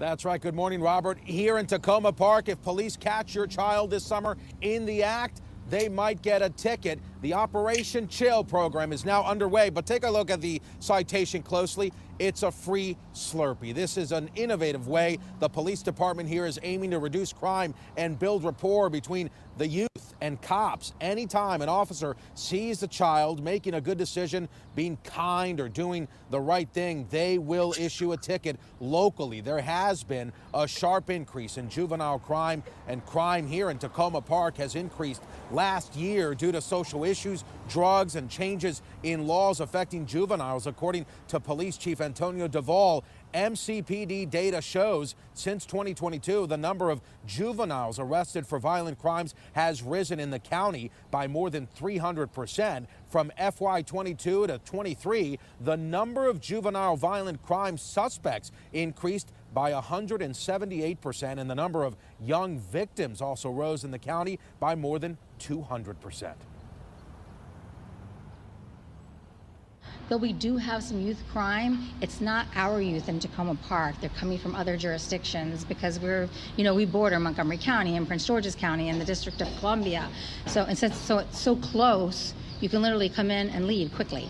That's right. Good morning, Robert. Here in Tacoma Park, if police catch your child this summer in the act, they might get a ticket. The Operation Chill program is now underway, but take a look at the citation closely. It's a free Slurpee. This is an innovative way the police department here is aiming to reduce crime and build rapport between the youth and cops. Anytime an officer sees a child making a good decision, being kind or doing the right thing, they will issue a ticket locally. There has been a sharp increase in juvenile crime, and crime here in Tacoma Park has increased last year due to social issues, drugs, and changes in laws affecting juveniles, according to Police Chief Antonio Duvall. MCPD data shows since 2022, the number of juveniles arrested for violent crimes has risen in the county by more than 300%. From FY22 to 23, the number of juvenile violent crime suspects increased by 178%, and the number of young victims also rose in the county by more than 200%. Though we do have some youth crime, it's not our youth in Tacoma Park. They're coming from other jurisdictions because we border Montgomery County and Prince George's County and the District of Columbia. So, and since it's so close, you can literally come in and leave quickly.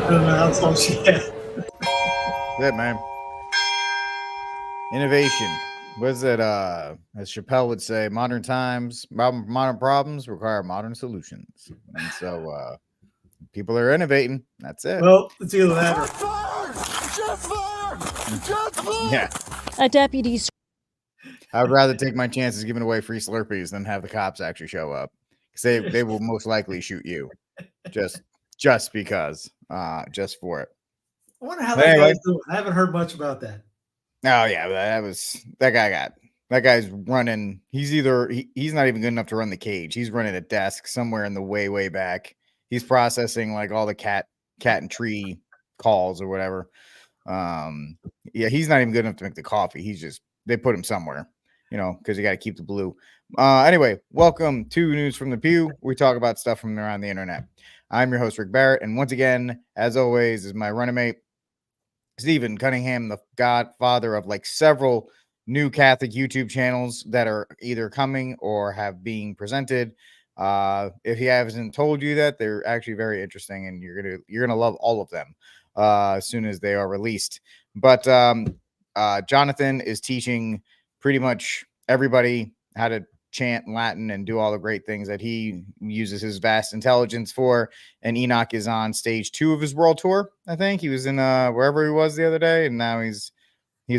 That's all she had. Good, man. Innovation. What is it? As Chappelle would say, modern times, modern problems require modern solutions. And so people are innovating. That's it. Well, it's either that or... Yeah. A deputy. I would rather take my chances giving away free Slurpees than have the cops actually show up. Because they will most likely shoot you. Just because. Just for it. I wonder how that guy's doing. I haven't heard much about that. Oh yeah, that guy's running. He's not even good enough to run the cage. He's running a desk somewhere in the way back. He's processing like all the cat and tree calls or whatever. Yeah, he's not even good enough to make the coffee. They put him somewhere, because you got to keep the blue. Anyway, welcome to News from the Pew. We talk about stuff from around the internet. I'm your host, Rick Barrett, and once again, as always, is my running mate, Stephen Cunningham, the godfather of like several new Catholic YouTube channels that are either coming or have being presented. If he hasn't told you that, they're actually very interesting, and you're gonna love all of them as soon as they are released. But Jonathan is teaching pretty much everybody how to chant Latin and do all the great things that he uses his vast intelligence for. And Enoch is on stage 2 of his world tour. I think he was in wherever he was the other day, and now he's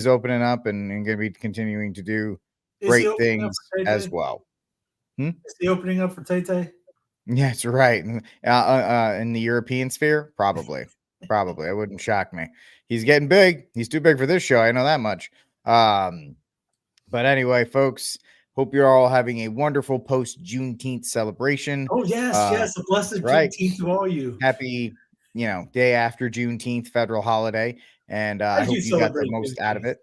opening up and going to be continuing to do great things as well. Is he opening up for Tay-Tay? Yes, right. In the European sphere, probably. It wouldn't shock me. He's getting big. He's too big for this show. I know that much. But anyway, folks, hope you're all having a wonderful post-Juneteenth celebration. Oh, yes. A blessed Juneteenth to all you. Happy, day after Juneteenth federal holiday. And I hope you got the most out of it.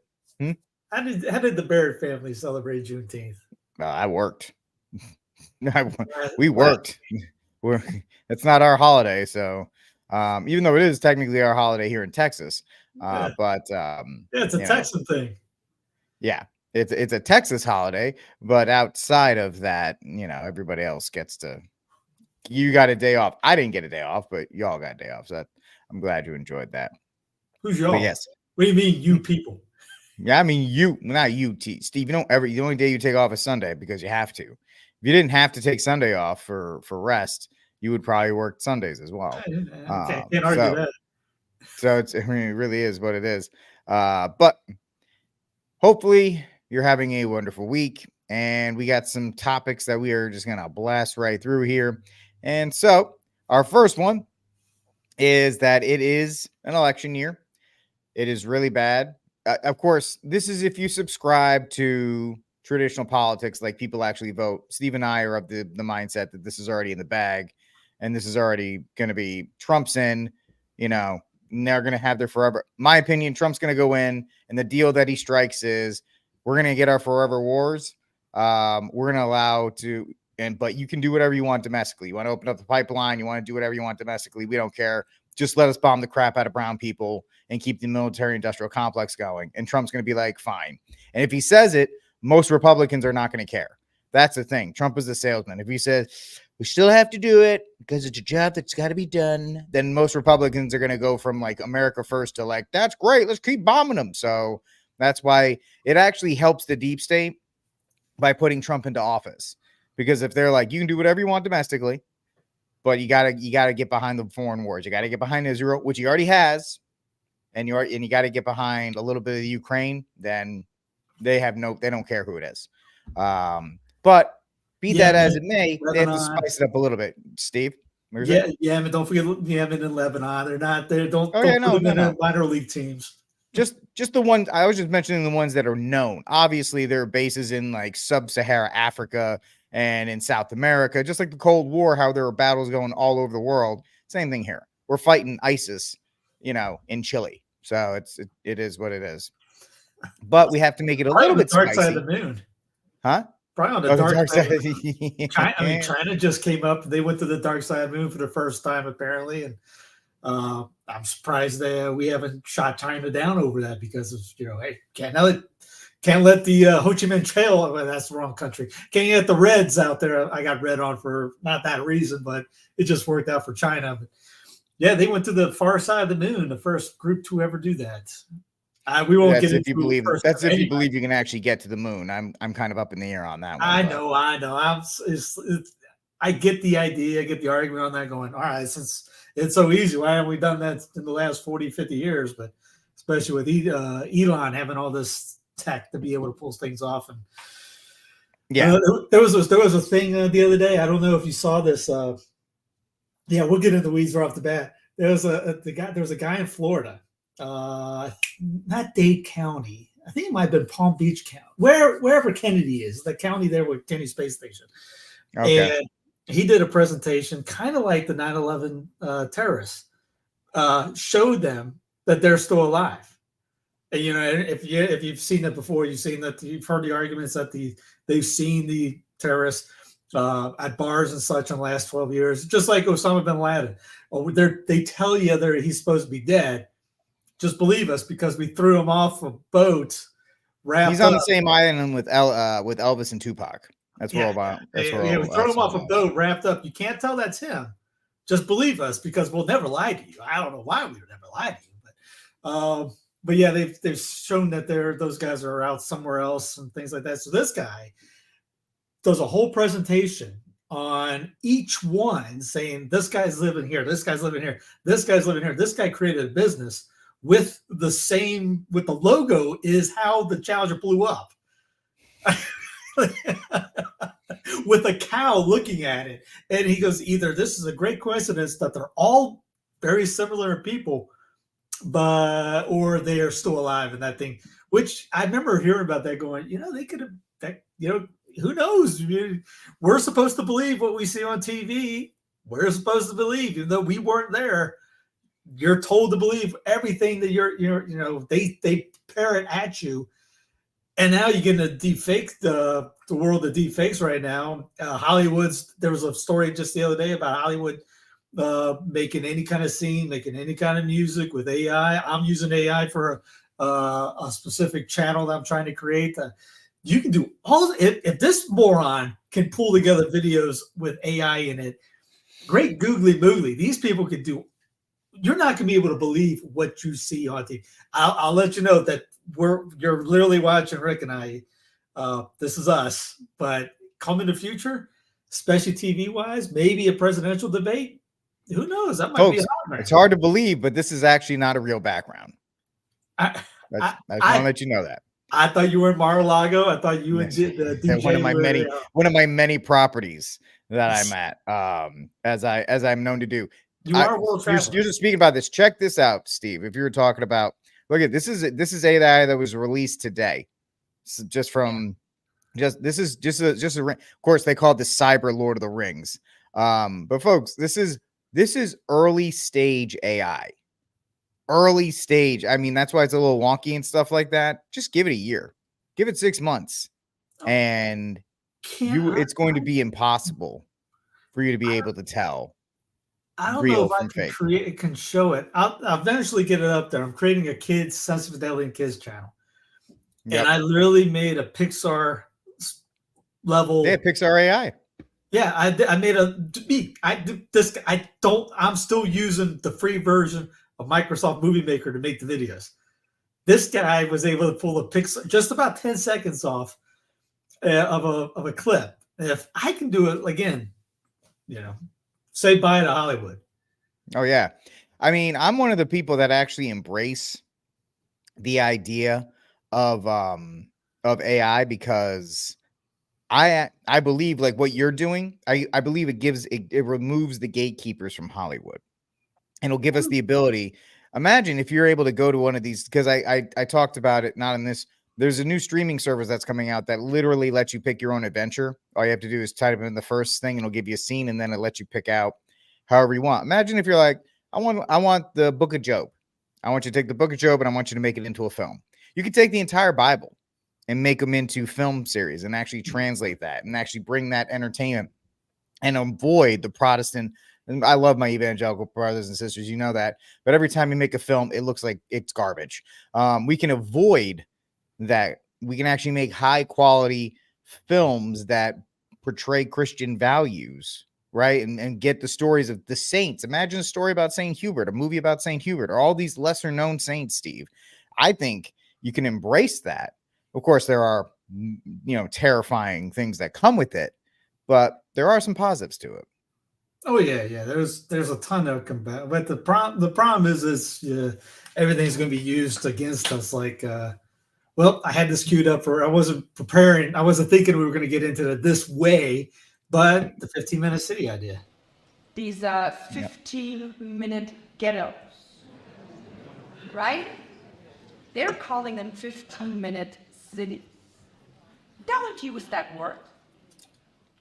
How did the Barrett family celebrate Juneteenth? I worked. We worked. It's not our holiday, so even though it is technically our holiday here in Texas, but it's a Texan thing. Yeah, it's a Texas holiday, but outside of that, everybody else gets to. You got a day off. I didn't get a day off, but y'all got a day off. So I'm glad you enjoyed that. Who's y'all? But yes. What do you mean, you people? Yeah, I mean you, not you, Steve. You don't ever. The only day you take off is Sunday because you have to. If you didn't have to take Sunday off for rest, you would probably work Sundays as well. Can't argue that. So it really is what it is. But hopefully you're having a wonderful week, and we got some topics that we are just gonna blast right through here. And so our first one is that it is an election year. It is really bad. Of course, this is if you subscribe to traditional politics, like people actually vote. Steve and I are of the mindset that this is already in the bag, and this is already going to be Trump's in, and they're going to have their forever. My opinion, Trump's going to go in, and the deal that he strikes is we're going to get our forever wars. We're going to allow but you can do whatever you want domestically. You want to open up the pipeline. You want to do whatever you want domestically. We don't care. just let us bomb the crap out of brown people and keep the military industrial complex going. And Trump's going to be like, fine. And if he says it, most Republicans are not going to care. That's the thing. Trump is the salesman. If he says, we still have to do it because it's a job that's got to be done, then most Republicans are going to go from like America first to like, that's great, let's keep bombing them. So that's why it actually helps the deep state by putting Trump into office. Because if they're like, you can do whatever you want domestically, but you gotta get behind the foreign wars. You got to get behind Israel, which he already has, and you got to get behind a little bit of the Ukraine. Then they don't care who it is. But be that as it may, Lebanon. they have to spice it up a little bit. Steve, yeah, but don't forget Yemen and Lebanon. They're not there. Don't put them in minor league teams. Just the ones I was just mentioning, the ones that are known. Obviously, there are bases in like sub-Saharan Africa and in South America, just like the Cold War, how there are battles going all over the world. Same thing here. We're fighting ISIS, in Chile. So it is what it is. But we have to make it a little bit dark spicy. Side of the moon. Huh? Probably on the dark side. China, China just came up. They went to the dark side of the moon for the first time, apparently. And I'm surprised that we haven't shot China down over that because of, hey, can't let the Ho Chi Minh Trail, well, that's the wrong country. Can't get the Reds out there. I got red on for not that reason, but it just worked out for China. But yeah, they went to the far side of the moon, the first group to ever do that. We won't that's get if into you believe it. That's if you believe you can actually get to the moon. I'm kind of up in the air on that one. I know. I get the idea. I get the argument on that going, all right, since it's so easy, why haven't we done that in the last 40, 50 years? But especially with Elon having all this tech to be able to pull things off. And yeah, there was a thing the other day. I don't know if you saw this. Yeah, we'll get into the weeds right off the bat. There was a guy in Florida, not Dade County. I think it might have been Palm Beach County, wherever Kennedy is, the county there with Kennedy Space Station. Okay. And he did a presentation, kind of like the 9/11 terrorists, showed them that they're still alive. And, if you've seen it before, you've heard the arguments that they've seen the terrorists at bars and such in the last 12 years, just like Osama bin Laden. Oh, they tell you he's supposed to be dead. Just believe us because we threw him off a boat. He's on the same island with Elvis and Tupac. That's where we throw him off a boat wrapped up. You can't tell that's him. Just believe us because we'll never lie to you. I don't know why we would never lie to you, but yeah, they've shown that those guys are out somewhere else and things like that. So this guy does a whole presentation on each one saying this guy's living here, this guy's living here, this guy's living here. This guy created a business with the logo is how the Challenger blew up. With a cow looking at it. And he goes, either this is a great coincidence that they're all very similar people, or they are still alive in that thing, which I remember hearing about that going, they could have, who knows? We're supposed to believe what we see on TV. We're supposed to believe, even though we weren't there. You're told to believe everything that they parrot at you. And now you get into deepfake, the world of deepfakes right now. There was a story just the other day about Hollywood making any kind of scene, making any kind of music with AI. I'm using AI for a specific channel that I'm trying to create. You can do if this moron can pull together videos with AI in it, great googly moogly. These people could do. You're not going to be able to believe what you see on TV. I'll let you know that you're literally watching Rick and I. This is us, but come in the future, especially TV wise, maybe a presidential debate. Who knows? That might be a hot. It's hard to believe, but this is actually not a real background. I want to let you know that. I thought you were in Mar-a-Lago. I thought you and DJ one of my many properties that I'm at, as I'm known to do. You are a world traveler. You're just speaking about this. Check this out, Steve. If you were talking about, look at this is AI that was released today. So this is just a ring. Of course, they call it the Cyber Lord of the Rings. But folks, this is early stage AI. Early stage. I mean, that's why it's a little wonky and stuff like that. Just give it a year. Give it 6 months. And it's going to be impossible for you to be able to tell. I don't know real if I from can fake. can show it. I'll eventually get it up there. I'm creating a kids Sense of Fidelity and Kids channel, and Yep. I literally made a Pixar They level. had Pixar AI. Yeah, I made I don't. I'm still using the free version of Microsoft Movie Maker to make the videos. This guy was able to pull a Pixar just about 10 seconds off of a clip. And if I can do it again, say bye to Hollywood. Oh yeah. I mean, I'm one of the people that actually embrace the idea of AI because I believe like what you're doing, I believe it removes the gatekeepers from Hollywood. And it'll give us the ability. Imagine if you're able to go to one of these, because I talked about it, not in this. There's a new streaming service that's coming out that literally lets you pick your own adventure. All you have to do is type in the first thing and it'll give you a scene, and then it'll let you pick out however you want. Imagine if you're like, I want the Book of Job. I want you to take the Book of Job and I want you to make it into a film. You could take the entire Bible and make them into film series and actually translate that and actually bring that entertainment and avoid the Protestant. And I love my evangelical brothers and sisters, you know that. But every time you make a film, it looks like it's garbage. We can avoid that. We can actually make high quality films that portray Christian values, right? And get the stories of the saints. Imagine a story about St. Hubert, a movie about St. Hubert, or all these lesser known saints, Steve. I think you can embrace that. Of course, there are, terrifying things that come with it, but there are some positives to it. Oh yeah. There's a ton of combat, but the problem is everything's going to be used against us. Like, well, I had this queued up I wasn't preparing. I wasn't thinking we were going to get into it this way, but the 15-minute city idea. These 15-minute ghettos, right? They're calling them 15-minute cities. Don't use that word.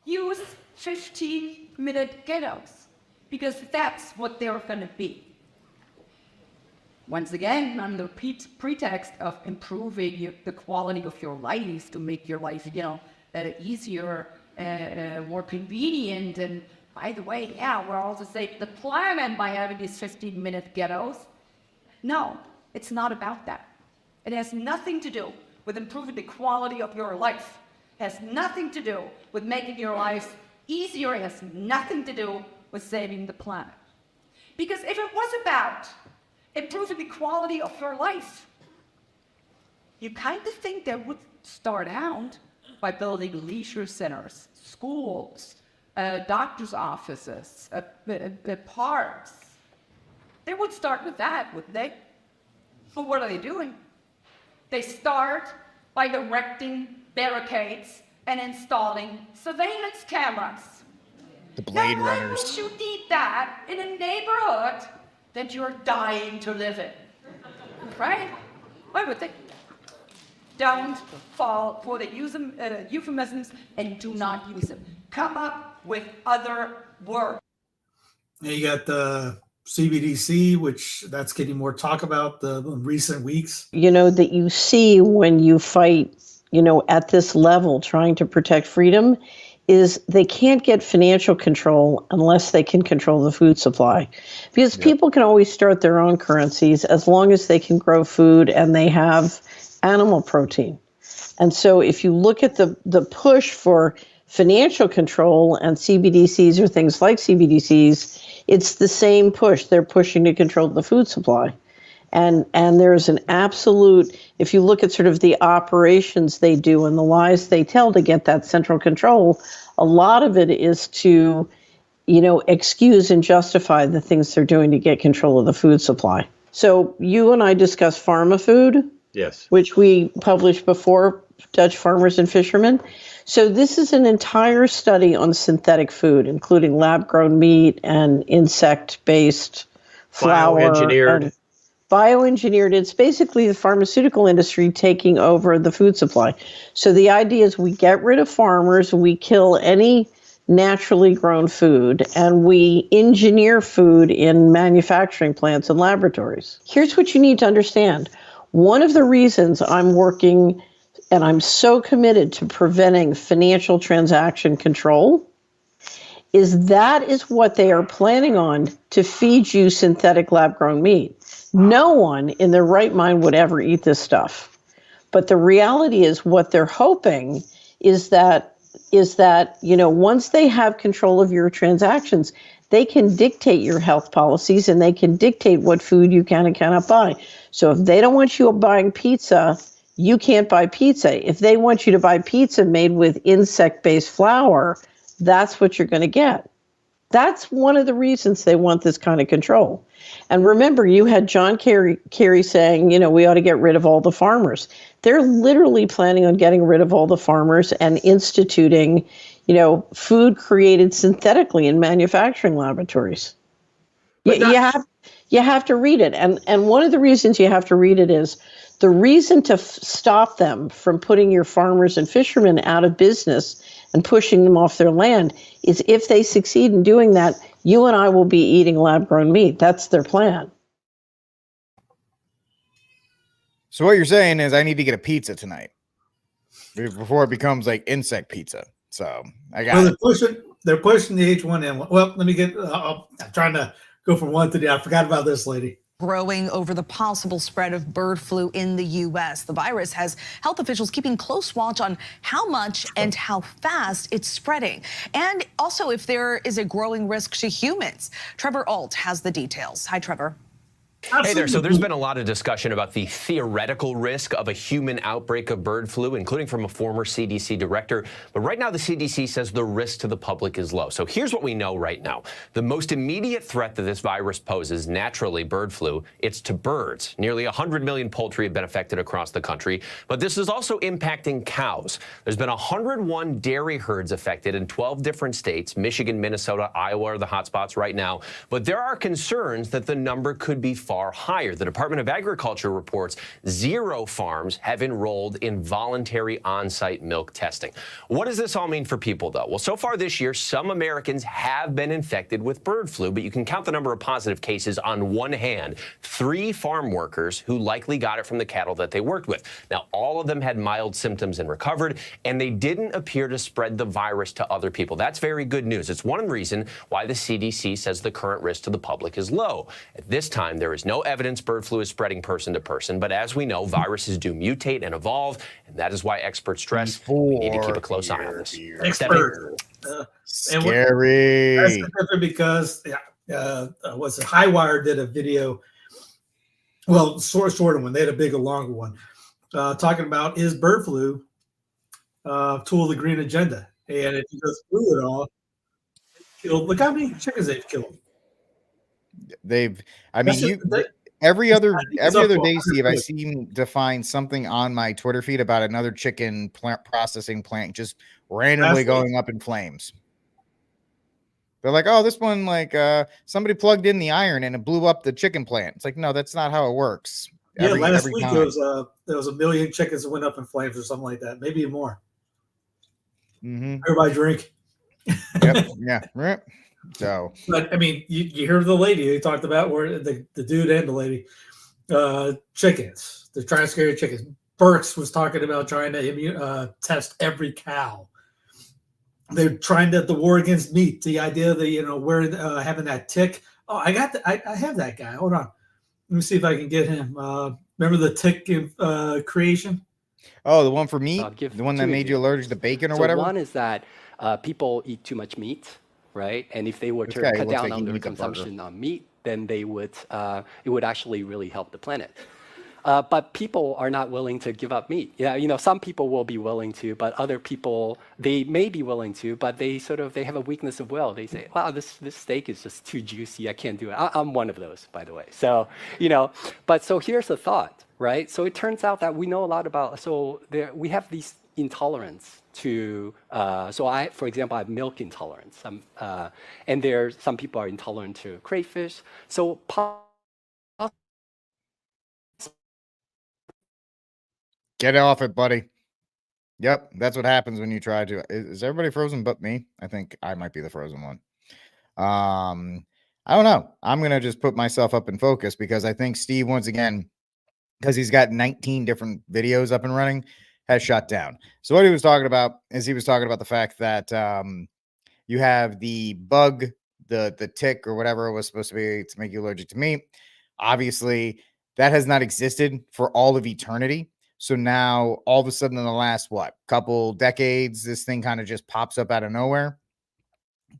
Use 15-minute ghettos, because that's what they're going to be. Once again, under pretext of improving the quality of your life, to make your life, easier, more convenient. And by the way, we're also saving the planet by having these 15-minute ghettos. No, it's not about that. It has nothing to do with improving the quality of your life. It has nothing to do with making your life easier. It has nothing to do with saving the planet. Because if it was about improving the quality of your life, you kind of think they would start out by building leisure centers, schools, doctor's offices, parks. They would start with that, wouldn't they? But what are they doing? They start by erecting barricades and installing surveillance cameras. The Blade Now, why Runners. would you need that in a neighborhood that you're dying to live in? Right? Why would they? Don't fall for the euphemisms and do not use them. Come up with other words. And you got the CBDC, which that's getting more talk about the recent weeks. That you see when you fight, at this level, trying to protect freedom, is they can't get financial control unless they can control the food supply. Because people can always start their own currencies as long as they can grow food and they have animal protein. And so if you look at the push for financial control and CBDCs or things like CBDCs, it's the same push. They're pushing to control the food supply. And there's an absolute, if you look at sort of the operations they do and the lies they tell to get that central control, a lot of it is to, excuse and justify the things they're doing to get control of the food supply. So you and I discussed pharma food. Yes. Which we published before, Dutch Farmers and Fishermen. So this is an entire study on synthetic food, including lab-grown meat and insect-based flour. Bioengineered. It's basically the pharmaceutical industry taking over the food supply. So the idea is we get rid of farmers, we kill any naturally grown food, and we engineer food in manufacturing plants and laboratories. Here's what you need to understand. One of the reasons I'm working and I'm so committed to preventing financial transaction control that is what they are planning on to feed you synthetic lab-grown meat. No one in their right mind would ever eat this stuff. But the reality is what they're hoping is that once they have control of your transactions, they can dictate your health policies and they can dictate what food you can and cannot buy. So if they don't want you buying pizza, you can't buy pizza. If they want you to buy pizza made with insect-based flour, that's what you're going to get. That's one of the reasons they want this kind of control. And remember, you had John Kerry saying, we ought to get rid of all the farmers. They're literally planning on getting rid of all the farmers and instituting, food created synthetically in manufacturing laboratories. You have to read it. And one of the reasons you have to read it is the reason to stop them from putting your farmers and fishermen out of business and pushing them off their land is if they succeed in doing that, you and I will be eating lab-grown meat. That's their plan. So what you're saying is I need to get a pizza tonight before it becomes like insect pizza. So I got they're pushing the H1N1. Well, let me get, I'm trying to go from one to the other. I forgot about this lady. Growing over the possible spread of bird flu in the U.S. The virus has health officials keeping close watch on how much and how fast it's spreading, and also if there is a growing risk to humans. Trevor Alt has the details. Hi, Trevor. Hey there. So there's been a lot of discussion about the theoretical risk of a human outbreak of bird flu, including from a former CDC director. But right now, the CDC says the risk to the public is low. So here's what we know right now. The most immediate threat that this virus poses, naturally bird flu, it's to birds. Nearly 100 million poultry have been affected across the country. But this is also impacting cows. There's been 101 dairy herds affected in 12 different states. Michigan, Minnesota, Iowa are the hotspots right now. But there are concerns that the number could be far higher. The Department of Agriculture reports 0 farms have enrolled in voluntary on-site milk testing. What does this all mean for people, though? Well, so far this year, some Americans have been infected with bird flu, but you can count the number of positive cases on one hand. 3 farm workers who likely got it from the cattle that they worked with. Now, all of them had mild symptoms and recovered, and they didn't appear to spread the virus to other people. That's very good news. It's one reason why the CDC says the current risk to the public is low. At this time, there is no evidence bird flu is spreading person to person, but as we know, viruses do mutate and evolve, and that is why experts stress we need to keep a close eye on this. Scary. That's different because was it Highwire did a video, well, sort of one. They had a bigger, longer one, talking about is bird flu tool of the green agenda, and if you go through it all, look how many chickens they've killed. Every other day, Steve, I seem to find something on my Twitter feed about another chicken processing plant just randomly going up in flames. They're like, oh, this one, somebody plugged in the iron and it blew up the chicken plant. It's like, no, that's not how it works. Last week there was 1 million chickens that went up in flames or something like that, maybe more. Mm-hmm. Everybody drink. Yep. Yeah. Right. So, but I mean, you hear the lady they talked about, where the dude and the lady, chickens. They're trying to scare chickens. Burks was talking about trying to test every cow. They're trying the war against meat. The idea that where having that tick. Oh, I have that guy. Hold on, let me see if I can get him. Remember the tick creation? Oh, the one for meat, the one that made you allergic to bacon or whatever. One is that people eat too much meat. Right, and if they were to cut down on their consumption on meat, then they would it would actually really help the planet. But people are not willing to give up meat. Yeah, some people will be willing to, but other people, they may be willing to, but they have a weakness of will. They say, "Wow, this steak is just too juicy. I can't do it." I'm one of those, by the way. So but so here's the thought, right? So it turns out that we know a lot about. So we have these intolerance to for example, I have milk intolerance, and some people are intolerant to crayfish. So get off it, buddy. Yep, that's what happens when you try to. Is everybody frozen but me? I think I might be the frozen one. I don't know. I'm gonna just put myself up in focus because I think Steve, once again, because he's got 19 different videos up and running, has shut down. So what he was talking about is the fact that You have the bug, the tick or whatever it was supposed to be to make you allergic to meat. Obviously, that has not existed for all of eternity. So now all of a sudden in the last couple decades, this thing kind of just pops up out of nowhere.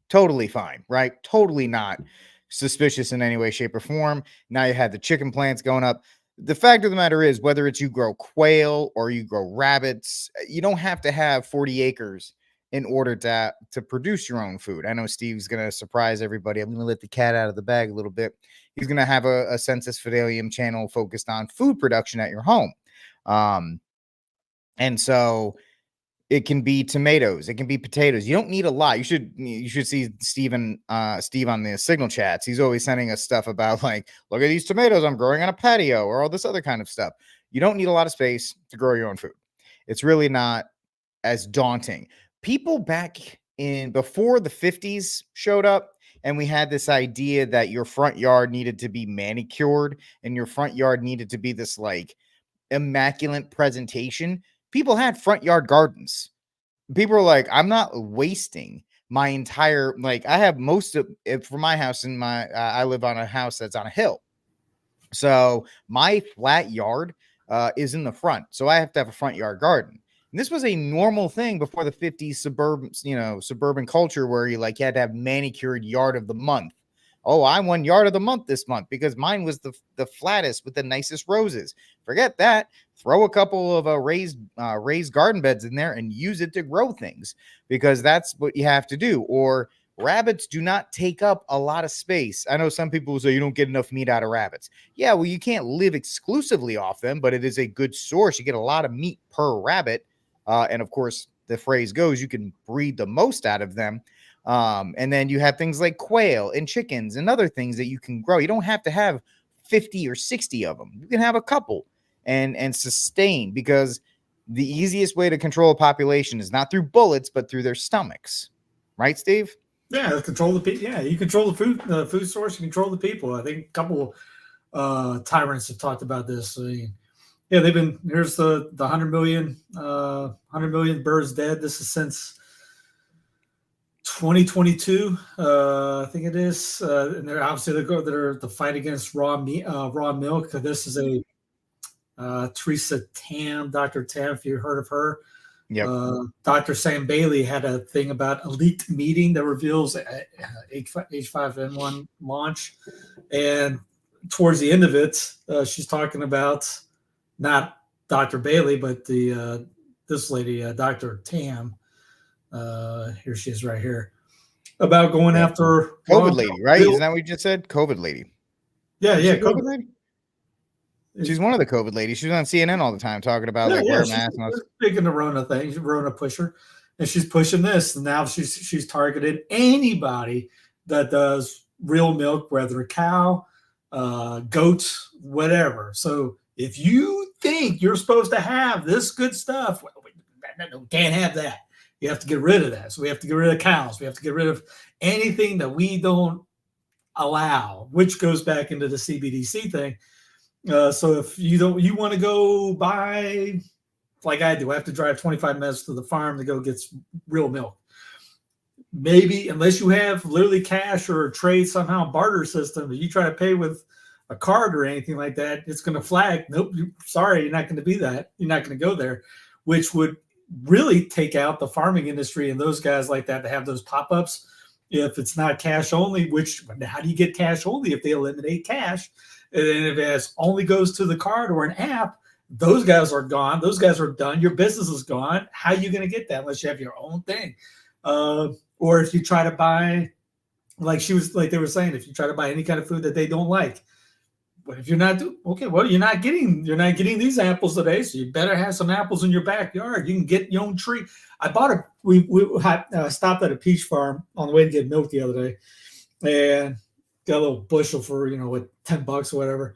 Totally fine, right? Totally not suspicious in any way, shape, or form. Now you had the chicken plants going up. The fact of the matter is, whether it's you grow quail or you grow rabbits, you don't have to have 40 acres in order to produce your own food. I know Steve's going to surprise everybody. I'm going to let the cat out of the bag a little bit. He's going to have a Census Fidelium channel focused on food production at your home. And so it can be tomatoes. It can be potatoes. You don't need a lot. You should see Steve on the Signal chats. He's always sending us stuff about like, look at these tomatoes I'm growing on a patio or all this other kind of stuff. You don't need a lot of space to grow your own food. It's really not as daunting. People back in before the 50s showed up and we had this idea that your front yard needed to be manicured and your front yard needed to be this like immaculate presentation. People had front yard gardens. People are like, I'm not wasting my entire, like I have most of it for my house in my, I live on a house that's on a hill. So my flat yard is in the front. So I have to have a front yard garden. And this was a normal thing before the 50s suburban culture where you had to have manicured yard of the month. Oh, I won yard of the month this month because mine was the flattest with the nicest roses. Forget that. Throw a couple of raised garden beds in there and use it to grow things because that's what you have to do. Or rabbits do not take up a lot of space. I know some people say you don't get enough meat out of rabbits. Yeah, well, you can't live exclusively off them, but it is a good source. You get a lot of meat per rabbit. And of course, the phrase goes, you can breed the most out of them. And then you have things like quail and chickens and other things that you can grow. You don't have to have 50 or 60 of them. You can have a couple and sustain, because the easiest way to control a population is not through bullets, but through their stomachs. Right, Steve? Yeah, control the people. Yeah, you control the food source, you control the people. I think a couple tyrants have talked about this. Yeah, they've been, here's the 100 million birds dead. This is since 2022, I think it is. And they're obviously they're the fight against raw milk. This is a Teresa Tam, Dr. Tam, if you heard of her. Yep. Dr. Sam Bailey had a thing about a leaked meeting that reveals H5N1 launch. And towards the end of it, she's talking about not Dr. Bailey, but this lady, Dr. Tam. Here she is right here. About going after COVID lady, right? Isn't that what you just said? COVID lady. Yeah, COVID lady. She's one of the COVID ladies. She's on CNN all the time talking about wear masks. Speaking the Rona thing, she's a Rona pusher, and she's pushing this. And now she's targeted anybody that does real milk, whether a cow, goats, whatever. So if you think you're supposed to have this good stuff, no, can't have that. You have to get rid of that. So we have to get rid of cows. We have to get rid of anything that we don't allow, which goes back into the CBDC thing. So if you want to go buy, like I do, I have to drive 25 minutes to the farm to go get real milk. Maybe unless you have literally cash or a trade somehow barter system, if you try to pay with a card or anything like that, it's going to flag. Nope, sorry, you're not going to be that. You're not going to go there, which would really take out the farming industry and those guys like that to have those pop-ups. If it's not cash only, which how do you get cash only if they eliminate cash? And if it only goes to the card or an app, those guys are gone. Those guys are done. Your business is gone. How are you going to get that unless you have your own thing? Or if you try to buy, like they were saying, if you try to buy any kind of food that they don't like, but if you're not you're not getting these apples today, so you better have some apples in your backyard. You can get your own tree. I bought we stopped at a peach farm on the way to get milk the other day, and got a little bushel for $10 or whatever.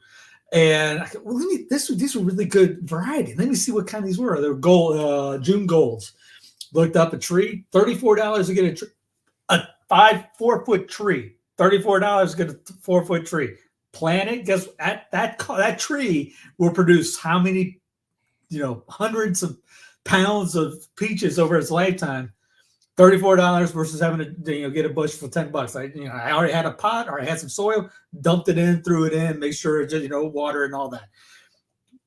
And I thought, well, these were really good variety. Let me see what kind these were. They were gold, June golds. Looked up a tree, $34 to get a tree, a 4-foot tree, $34 to get a 4-foot tree. Plant it. Guess that tree will produce how many, hundreds of pounds of peaches over its lifetime. $34 versus having to get a bush for $10. I already had a pot, or I had some soil, dumped it in, threw it in, make sure it just water and all that.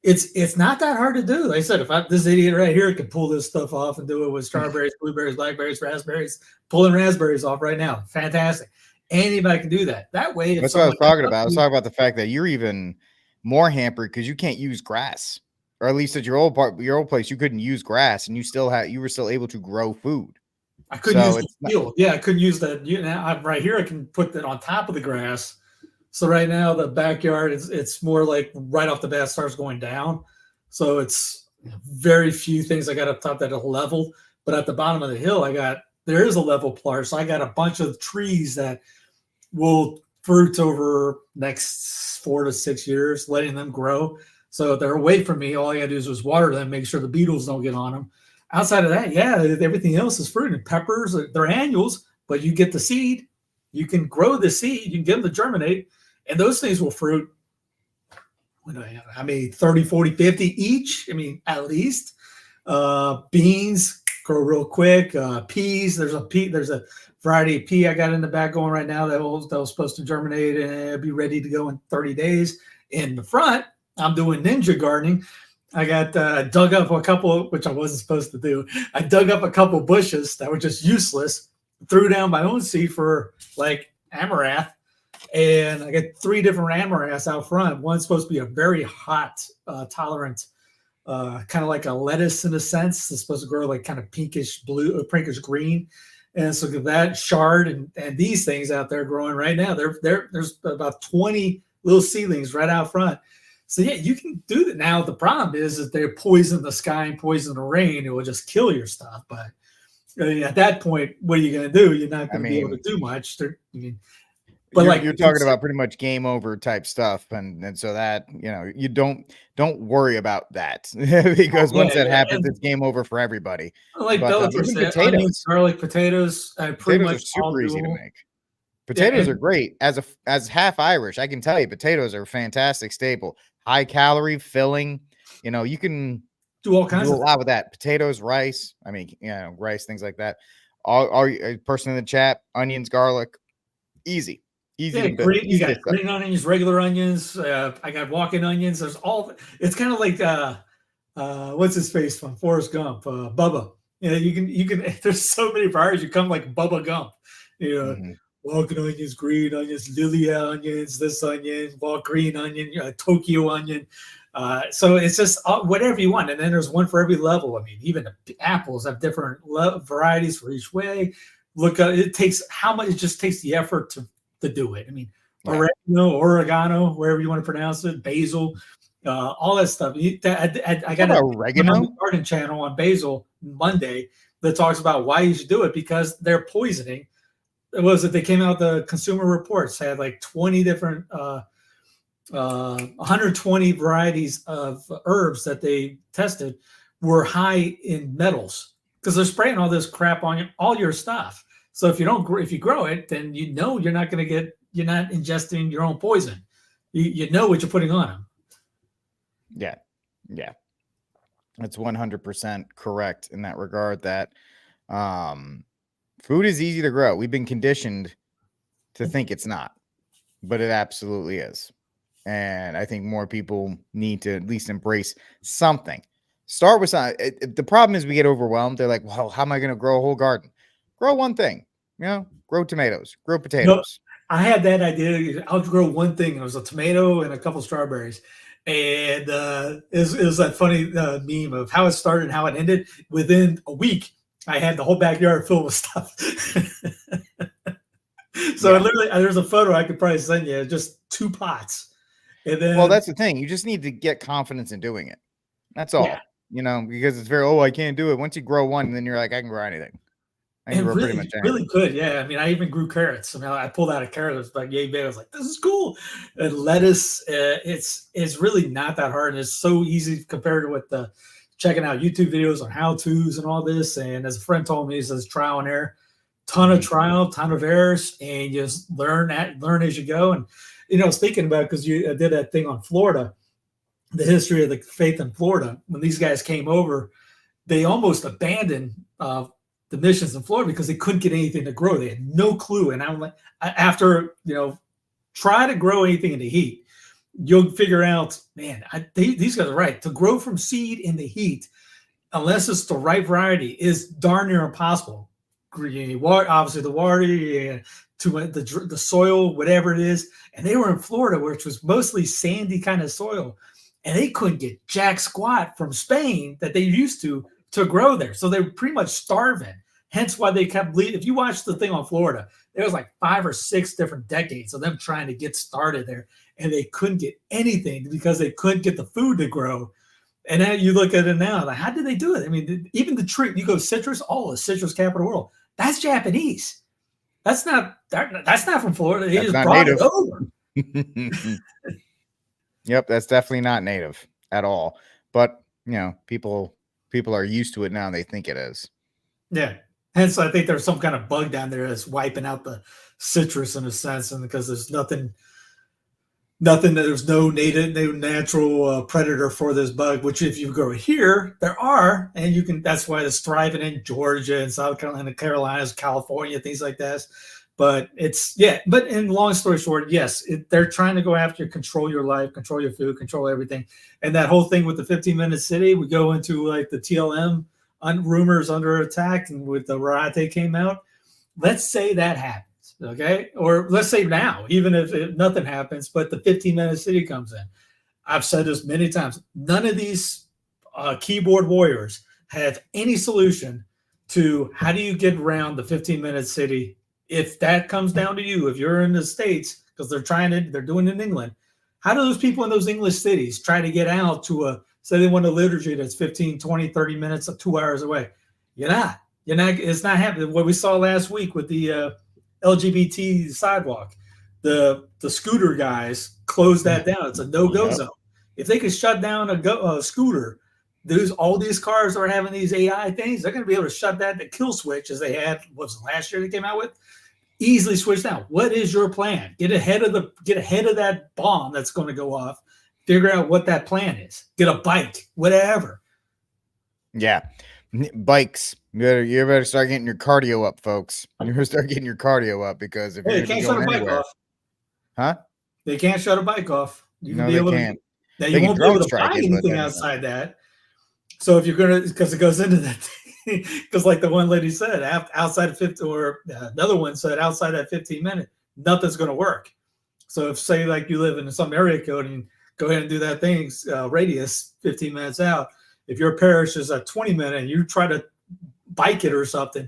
It's not that hard to do. Like I said, if this idiot right here could pull this stuff off and do it with strawberries, blueberries, blackberries, raspberries, pulling raspberries off right now, fantastic. Anybody can do that. That way, that's what I was talking about. I was talking about the fact that you're even more hampered because you can't use grass, or at least at your old place, you couldn't use grass, and you were still able to grow food. I couldn't use the field. Yeah, I couldn't use that. Right here, I can put that on top of the grass. So right now, the backyard it's more like right off the bat starts going down. So it's very few things I got up top that are level. But at the bottom of the hill, there is a level part. So I got a bunch of trees that will fruit over next 4 to 6 years, letting them grow. So they're away from me. All I gotta do is just water them, make sure the beetles don't get on them. Outside of that, yeah, everything else is fruit. And peppers, they're annuals, but you get the seed. You can grow the seed. You can get them to germinate, and those things will fruit. I mean, 30, 40, 50 each. I mean, at least. Beans grow real quick. Peas, there's a variety of pea I got in the back going right now that was supposed to germinate and be ready to go in 30 days. In the front, I'm doing ninja gardening. I got dug up a couple, which I wasn't supposed to do. I dug up a couple bushes that were just useless, threw down my own seed for like amaranth, and I got 3 different amaranths out front. One's supposed to be a very hot tolerant, kind of like a lettuce in a sense. It's supposed to grow like kind of pinkish blue or pinkish green. And so that shard and these things out there growing right now, there's about 20 little seedlings right out front. So yeah, you can do that. Now the problem is that they poison the sky and poison the rain. It will just kill your stuff. But at that point, what are you going to do? You're not going to be able to do much. But you're talking about pretty much game over type stuff, and so that you don't worry about that because once that happens, it's game over for everybody. Like potatoes, onions, garlic, potatoes. Potatoes are super easy to make. Potatoes are great as half Irish. I can tell you, potatoes are a fantastic staple. High calorie, filling. You can do all kinds of a lot with that. Potatoes, rice. I mean, rice, things like that. All person in the chat, onions, garlic, easy. Yeah, you got green onions, regular onions. I got walking onions. It's kind of like what's his face from Forrest Gump, Bubba. You can. There's so many varieties. You come like Bubba Gump. Walking onions, green onions, Lilia onions, this onion, green onion, Tokyo onion. So it's just whatever you want. And then there's one for every level. I mean, even the apples have different varieties for each way. It takes how much. It just takes the effort to do it. I mean, oregano, wherever you want to pronounce it, basil, all that stuff. I got a oregano garden channel on basil Monday that talks about why you should do it, because they're poisoning. They came out the Consumer Reports had like 20 different 120 varieties of herbs that they tested were high in metals, because they're spraying all this crap on all your stuff. So if you grow it, then you're not ingesting your own poison. You know what you're putting on them. Yeah. That's 100% correct in that regard. That food is easy to grow. We've been conditioned to think it's not, but it absolutely is. And I think more people need to at least embrace something. Start with something. The problem is we get overwhelmed. They're like, well, how am I going to grow a whole garden? Grow one thing. Grow tomatoes, grow potatoes. I had that idea. I'll grow one thing. It was a tomato and a couple strawberries. And it was that funny meme of how it started and how it ended. Within a week, I had the whole backyard filled with stuff. So literally, there's a photo I could probably send you. Just 2 pots. And then, well, that's the thing. You just need to get confidence in doing it. That's all. Because it's I can't do it. Once you grow one, then you're like, I can grow anything. And really good. Yeah. I mean, I even grew carrots. I mean, I pulled out a carrot. It was like, yay, baby. I was like, this is cool. And lettuce, it's really not that hard. And it's so easy compared to what checking out YouTube videos on how-tos and all this. And as a friend told me, he says trial and error, ton of trial, ton of errors, and you just learn as you go. And, speaking about, because you did that thing on Florida, the history of the faith in Florida, when these guys came over, they almost abandoned the missions in Florida because they couldn't get anything to grow. They had no clue. And I'm like, after, try to grow anything in the heat, you'll figure out, man, these guys are right. To grow from seed in the heat, unless it's the right variety, is darn near impossible. Water, obviously the water, the soil, whatever it is. And they were in Florida, which was mostly sandy kind of soil. And they couldn't get jack squat from Spain that they used to grow there. So they were pretty much starving. Hence why they kept bleeding. If you watch the thing on Florida, there was like 5 or 6 different decades of them trying to get started there. And they couldn't get anything because they couldn't get the food to grow. And then you look at it now, like, how did they do it? I mean, even the tree, you go citrus, the citrus capital of the world. That's Japanese. That's not from Florida. They just brought it over. Yep, that's definitely not native at all. But people are used to it now. And they think it is. Yeah. Hence, I think there's some kind of bug down there that's wiping out the citrus in a sense, and because there's nothing. There's no natural predator for this bug. Which, if you go here, there are, and you can. That's why it's thriving in Georgia and South Carolina, Carolinas, California, things like that. But But in long story short, yes, they're trying to go after you, control your life, control your food, control everything. And that whole thing with the 15-minute city, we go into like the TLM rumors under attack, and with the Rate came out. Let's say that happens. Okay. Or let's say now, even if nothing happens, but the 15-minute city comes in. I've said this many times. None of these keyboard warriors have any solution to how do you get around the 15-minute city. If that comes down to you, if you're in the States, because they're doing it in England, how do those people in those English cities try to get out to say they want a liturgy that's 15, 20, 30 minutes, 2 hours away? You're not, it's not happening. What we saw last week with the LGBT sidewalk, the scooter guys closed that down. It's a no-go zone. If they could shut down a scooter, all these cars are having these AI things. They're going to be able to shut that, the kill switch, as they had, last year they came out with, easily switch down. What is your plan? Get ahead of that bomb that's going to go off. Figure out what that plan is. Get a bike, whatever. Yeah. Bikes. You better start getting your cardio up, folks. You better start getting your cardio up, because if they can't shut a bike off. Huh? They can't shut a bike off. You no, they can't. Now you won't be able to buy anything outside that. So if you're gonna, because it goes into that thing, because like the one lady said, outside of 15, or another one said outside that 15 minutes, nothing's gonna work. So if, say, like you live in some area code and go ahead and do that thing, radius 15 minutes out. If your parish is at 20 minutes and you try to bike it or something,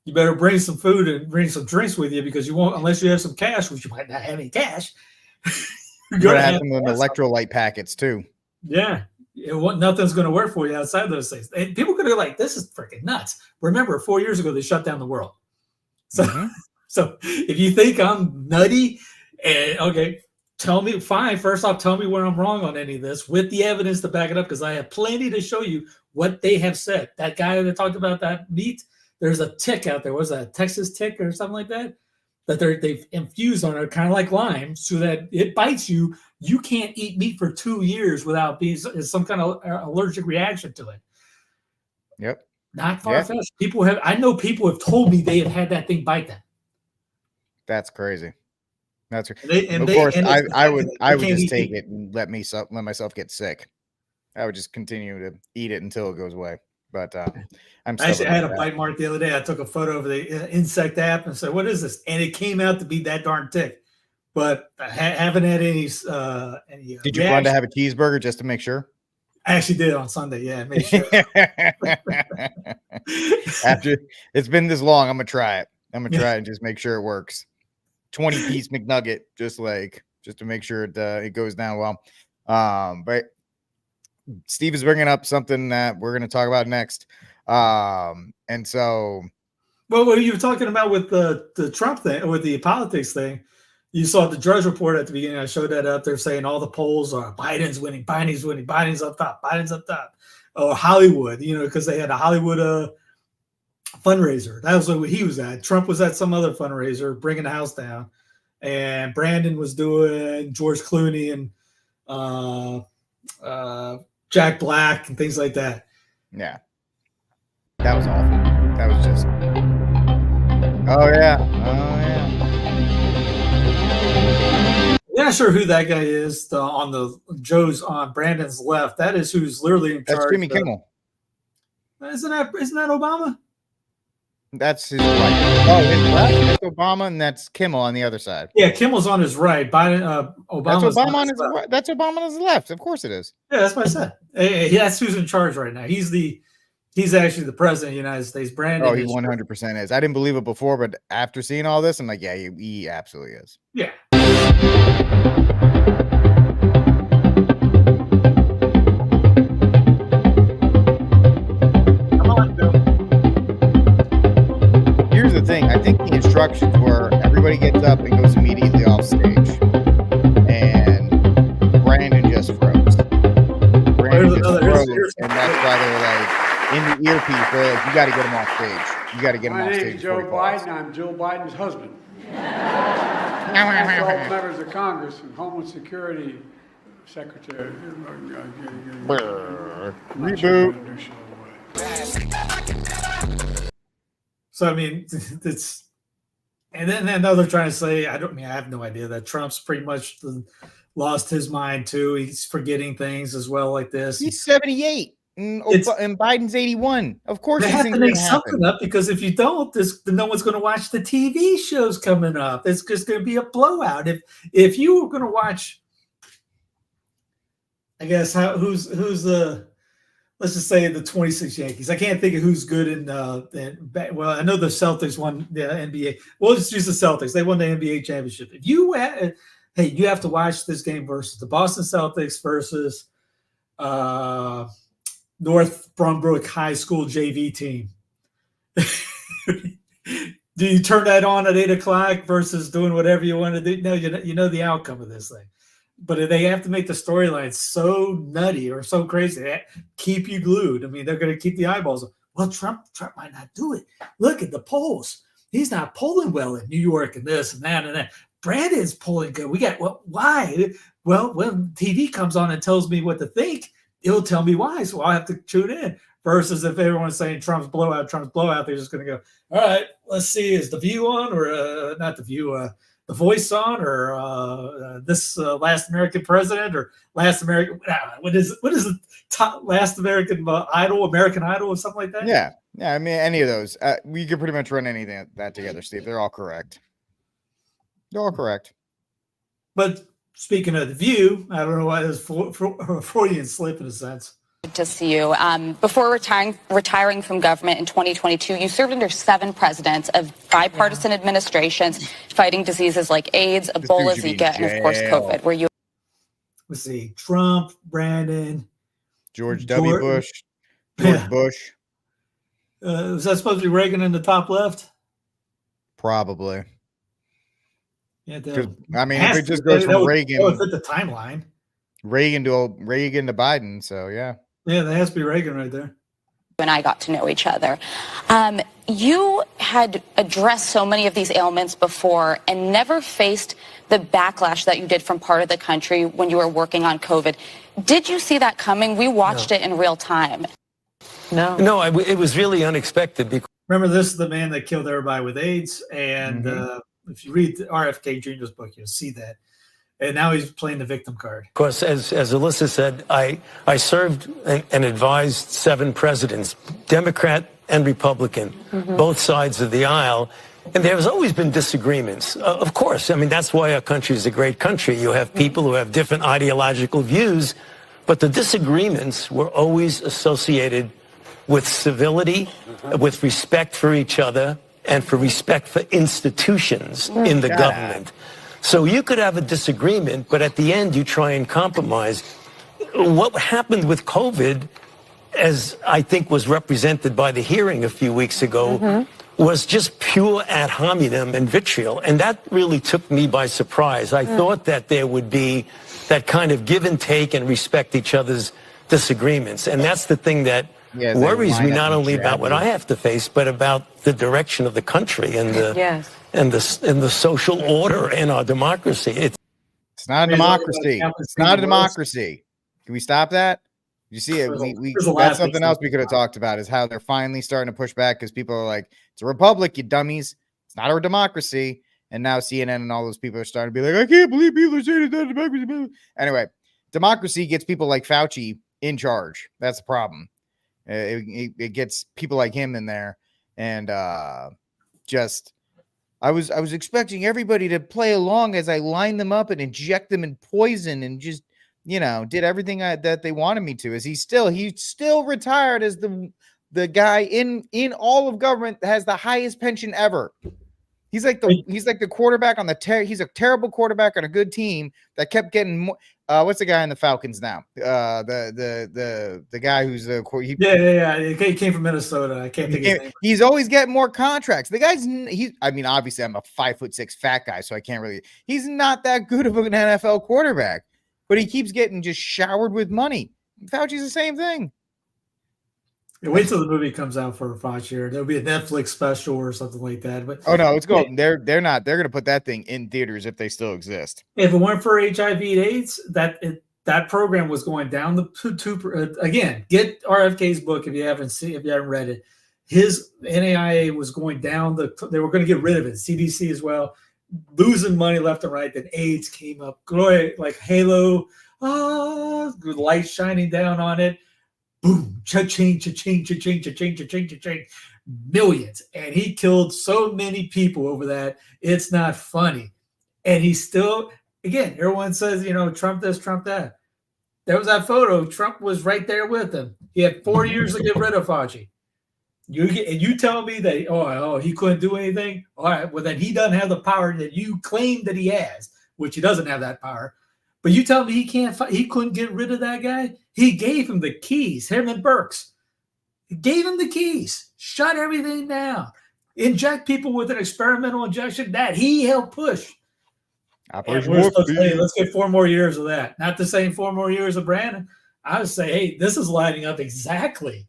you better bring some food and bring some drinks with you, because you won't, unless you have some cash, which you might not have any cash. You're gonna have some electrolyte packets too. Yeah. Nothing's going to work for you outside those things. And people are going to be like, this is freaking nuts. Remember, 4 years ago, they shut down the world. So, so if you think I'm nutty, okay, tell me, fine. First off, tell me where I'm wrong on any of this with the evidence to back it up, because I have plenty to show you what they have said. That guy that talked about that meat, there's a tick out there. Was that a Texas tick or something like that? That they've infused on it, kind of like lime, so that it bites you. You can't eat meat for 2 years without being some kind of allergic reaction to it. Yep. Not far-fetched. I know people have told me they have had that thing bite them. That's crazy. That's of course. I would just take it and let myself get sick. I would just continue to eat it until it goes away. But I had a bite mark the other day. I took a photo of the insect app and said, "What is this?" And it came out to be that darn tick. But I haven't had any. Did you plan to have a cheeseburger just to make sure? I actually did on Sunday. Yeah, made sure. After it's been this long, I'm gonna try it. I'm gonna try it and just make sure it works. 20-piece McNugget, just to make sure it goes down well. But Steve is bringing up something that we're going to talk about next. And so, well, what you were talking about with the Trump thing, or with the politics thing, you saw the Drudge Report at the beginning. I showed that up there, saying all the polls are Biden's winning, Biden's winning, Biden's up top, Biden's up top. Or Hollywood, because they had a Hollywood fundraiser. That was what he was at. Trump was at some other fundraiser, bringing the house down. And Brandon was doing George Clooney and Jack Black and things like that. Yeah. That was awful. That was just. Oh yeah. Yeah, not sure who that guy is. On Brandon's left, that is who's literally in charge. That's Jimmy Kimmel. Isn't that Obama? That's his right. Oh, his left. That's Obama, and that's Kimmel on the other side. Yeah, Kimmel's on his right. Biden, Obama's that's Obama on his left. right. That's Obama on his left. Of course it is. Yeah, that's what I said. Hey, that's who's in charge right now. He's actually the president of the United States. Brandon. Oh, he 100% is. I didn't believe it before, but after seeing all this, I'm like, yeah, he absolutely is. Yeah. Here's the thing. I think the instructions were everybody gets up and goes immediately off stage. And Brandon just froze. And that's why they were like, in the earpiece, they're like, you got to get him off stage. You got to get him off stage. My name is Joe Biden. I'm Joe Biden's husband. Also members of Congress and Homeland Security Secretary. Reboot. So I mean, it's, and then now they're trying to say, I have no idea that Trump's pretty much lost his mind too. He's forgetting things as well, like this. He's 78 and Biden's 81. Of course, they have to make something up, because if you don't, no one's going to watch the TV shows coming up. It's just going to be a blowout. If you were going to watch, I guess who's the. Let's just say the 26 Yankees. I can't think of who's good in well, I know the Celtics won the NBA. We'll just use the Celtics. They won the NBA championship. If you you have to watch this game versus the Boston Celtics versus North Broombrook High School JV team. Do you turn that on at 8:00 versus doing whatever you want to do? No, you know the outcome of this thing. But they have to make the storyline so nutty or so crazy, they keep you glued. I mean, they're going to keep the eyeballs on. Well, Trump might not do it. Look at the polls. He's not polling well in New York and this and that and that. Brandon's polling good. Why? Well, when TV comes on and tells me what to think, it'll tell me why. So I'll have to tune in. Versus if everyone's saying Trump's blowout, they're just going to go, all right, let's see, is the View on or not the View, The Voice on, or this Last American President, or Last American, what is the top Last American American Idol, or something like that? Yeah. I mean, any of those. We could pretty much run anything that together, Steve. They're all correct. They're all correct. But speaking of the View, I don't know why there's a Freudian slip in a sense. To see you. Before retiring from government in 2022, you served under 7 presidents of bipartisan administrations fighting diseases like AIDS, Ebola, Zika, and of course COVID. Were you? Let's see, Trump, Brandon, George W. Bush, George Bush. Was that supposed to be Reagan in the top left? Probably. Yeah, I mean, if it just goes from Reagan, that would fit the timeline. Reagan to Biden. So yeah. Yeah, that has to be Reagan right there. And I got to know each other. You had addressed so many of these ailments before and never faced the backlash that you did from part of the country when you were working on COVID. Did you see that coming? We watched it in real time. No, it was really unexpected. Remember, this is the man that killed everybody with AIDS. And if you read the RFK Jr.'s book, you'll see that. And now he's playing the victim card. Of course, as Alyssa said, I served and advised 7 presidents, Democrat and Republican, both sides of the aisle. And there's always been disagreements. Of course, I mean, that's why our country is a great country. You have people who have different ideological views, but the disagreements were always associated with civility, with respect for each other, and for respect for institutions in the government. So you could have a disagreement, but at the end you try and compromise. What happened with COVID, as I think was represented by the hearing a few weeks ago, was just pure ad hominem and vitriol. And that really took me by surprise. I thought that there would be that kind of give and take and respect each other's disagreements. And that's the thing that worries me, not only about what I have to face, but about the direction of the country and the and the social order in our democracy. It's not a democracy. It's not a democracy. Can we stop that? You see it. There's a lot That's of things something else we could have talked about, is how they're finally starting to push back, because people are like, it's a republic, you dummies. It's not a democracy. And now CNN and all those people are starting to be like, I can't believe people are saying it's not a democracy. Anyway, democracy gets people like Fauci in charge. That's the problem. It gets people like him in there. And just, I was expecting everybody to play along as I lined them up and inject them in poison and just, did everything that they wanted me to. Is he's still retired as the guy in all of government that has the highest pension ever. He's like the quarterback on he's a terrible quarterback on a good team that kept getting more. What's the guy in the Falcons now? The guy who's He came from Minnesota. I can't think of his name. He's always getting more contracts. The guy's obviously I'm a 5'6" fat guy, so I can't really. He's not that good of an NFL quarterback, but he keeps getting just showered with money. Fauci's the same thing. Yeah, wait till the movie comes out for Fauci. There'll be a Netflix special or something like that. But no, it's going. They're not. They're going to put that thing in theaters if they still exist. If it weren't for HIV/AIDS, that program was going down the again. Get RFK's book if you haven't read it. His NAIA was going down they were going to get rid of it. CDC as well, losing money left and right. Then AIDS came up, glory like halo, light shining down on it. Boom, cha-ching, cha-ching, cha-ching, cha-ching, cha-ching, cha-ching, millions. And he killed so many people over that. It's not funny. And he's still, again, everyone says, Trump this, Trump that. There was that photo. Trump was right there with him. He had 4 years to get rid of Fauci. You tell me that, he couldn't do anything? All right, well, then he doesn't have the power that you claim that he has, which he doesn't have that power. But you tell me he couldn't get rid of that guy? He gave him the keys, him and Burks. He gave him the keys, shut everything down, inject people with an experimental injection that he helped push. Let's get 4 more years of that. Not the same 4 more years of Brandon. I would say, hey, this is lining up exactly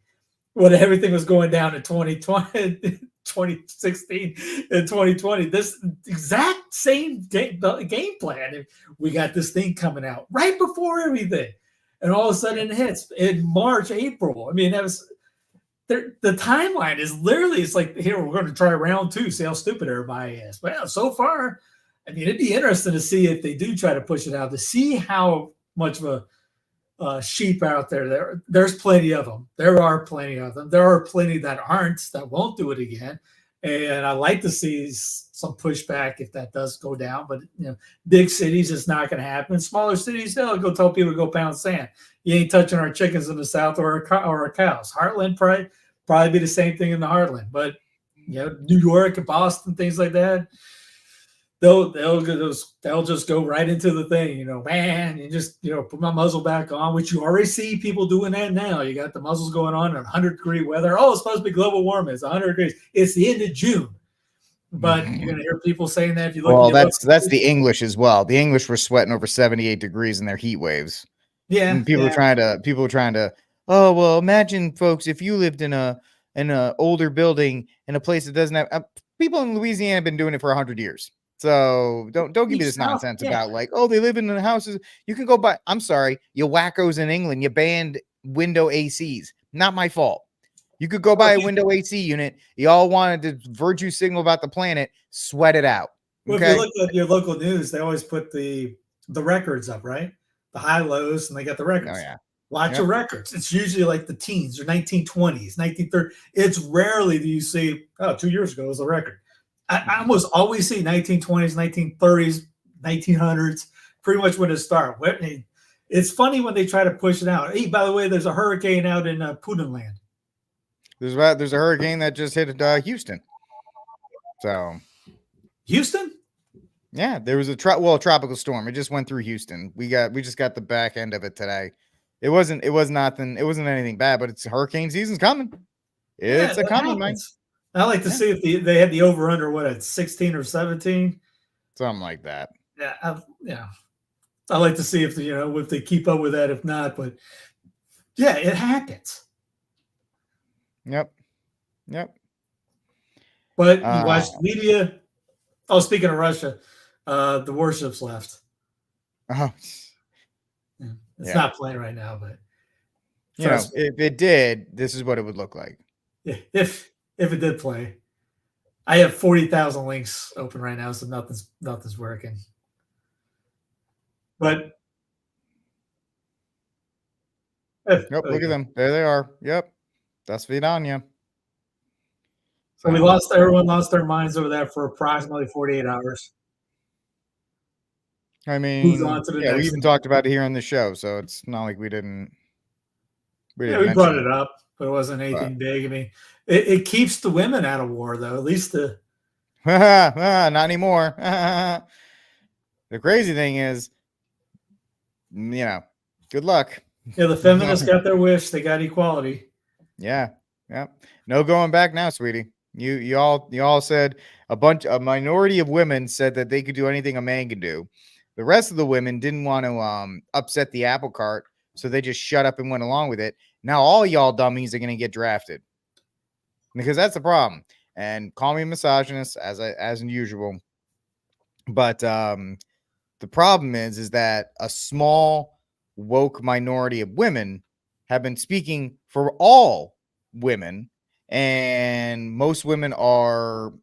what everything was going down in 2020, 2016 and 2020. This exact same game plan. We got this thing coming out right before everything. And all of a sudden it hits in March, April. I mean, that was the timeline is literally, it's like, here, we're going to try round 2, see how stupid everybody is. Well, so far, I mean, it'd be interesting to see if they do try to push it out, to see how much of a sheep out there. There's plenty of them. There are plenty of them. There are plenty that won't do it again. And I like to see some pushback if that does go down. But big cities, it's not going to happen. Smaller cities, they'll go tell people to go pound sand. You ain't touching our chickens in the South or our cows. Heartland probably be the same thing in the Heartland. But New York and Boston, things like that, they'll just go right into the thing, man, and just put my muzzle back on, which you already see people doing that now. You got the muzzles going on in 100-degree weather. Oh, it's supposed to be global warming. It's 100 degrees. It's the end of June. But you're going to hear people saying that if you look. Well, that's the English as well. The English were sweating over 78 degrees in their heat waves. Yeah. And people are trying to, oh, well, imagine, folks, if you lived in a older building in a place that doesn't have people in Louisiana have been doing it for 100 years. So don't give me this nonsense about like, oh, they live in the houses. You can go buy. I'm sorry, you wackos in England, you banned window ACs. Not my fault. You could go buy a window AC unit. You all wanted to virtue signal about the planet. Sweat it out. Okay? Well, if you look at your local news, they always put the records up, right? The high lows, and they got the records. Oh yeah. Watch your records. It's usually like the teens or 1920s, 1930s. It's rarely do you see, 2 years ago was a record. I almost always see 1920s, 1930s, 1900s, pretty much when it started. It's funny when they try to push it out. Hey, by the way, there's a hurricane out in Putinland. There's a hurricane that just hit Houston. So, Houston? Yeah, there was a tropical storm. It just went through Houston. We just got the back end of it today. It wasn't anything bad, but it's hurricane season's coming. It's coming, man. I like to see if they had the over under at 16 or 17, something like that. Yeah, I like to see if if they keep up with that. If not, but yeah, it happens. Yep. But you watch media. Oh, speaking of Russia, the warships left. Oh, It's not playing right now, but You know, if it did, this is what it would look like. Yeah, if it did play. I have 40,000 links open right now, so nothing's working. But Yep, look at them. There they are. Yep. That's Vidania. So everyone lost their minds over that for approximately 48 hours. I mean, we even talked about it here on the show, so it's not like we didn't. We brought it up, but it wasn't anything big. I mean, it keeps the women out of war, though. At least not anymore. The crazy thing is, good luck. Yeah, the feminists got their wish. They got equality. Yeah. No going back now, sweetie. You all said a minority of women said that they could do anything a man could do. The rest of the women didn't want to upset the apple cart, so they just shut up and went along with it. Now all y'all dummies are going to get drafted, because that's the problem. And call me misogynist as usual, but the problem is that a small woke minority of women have been speaking for all women, and most women are,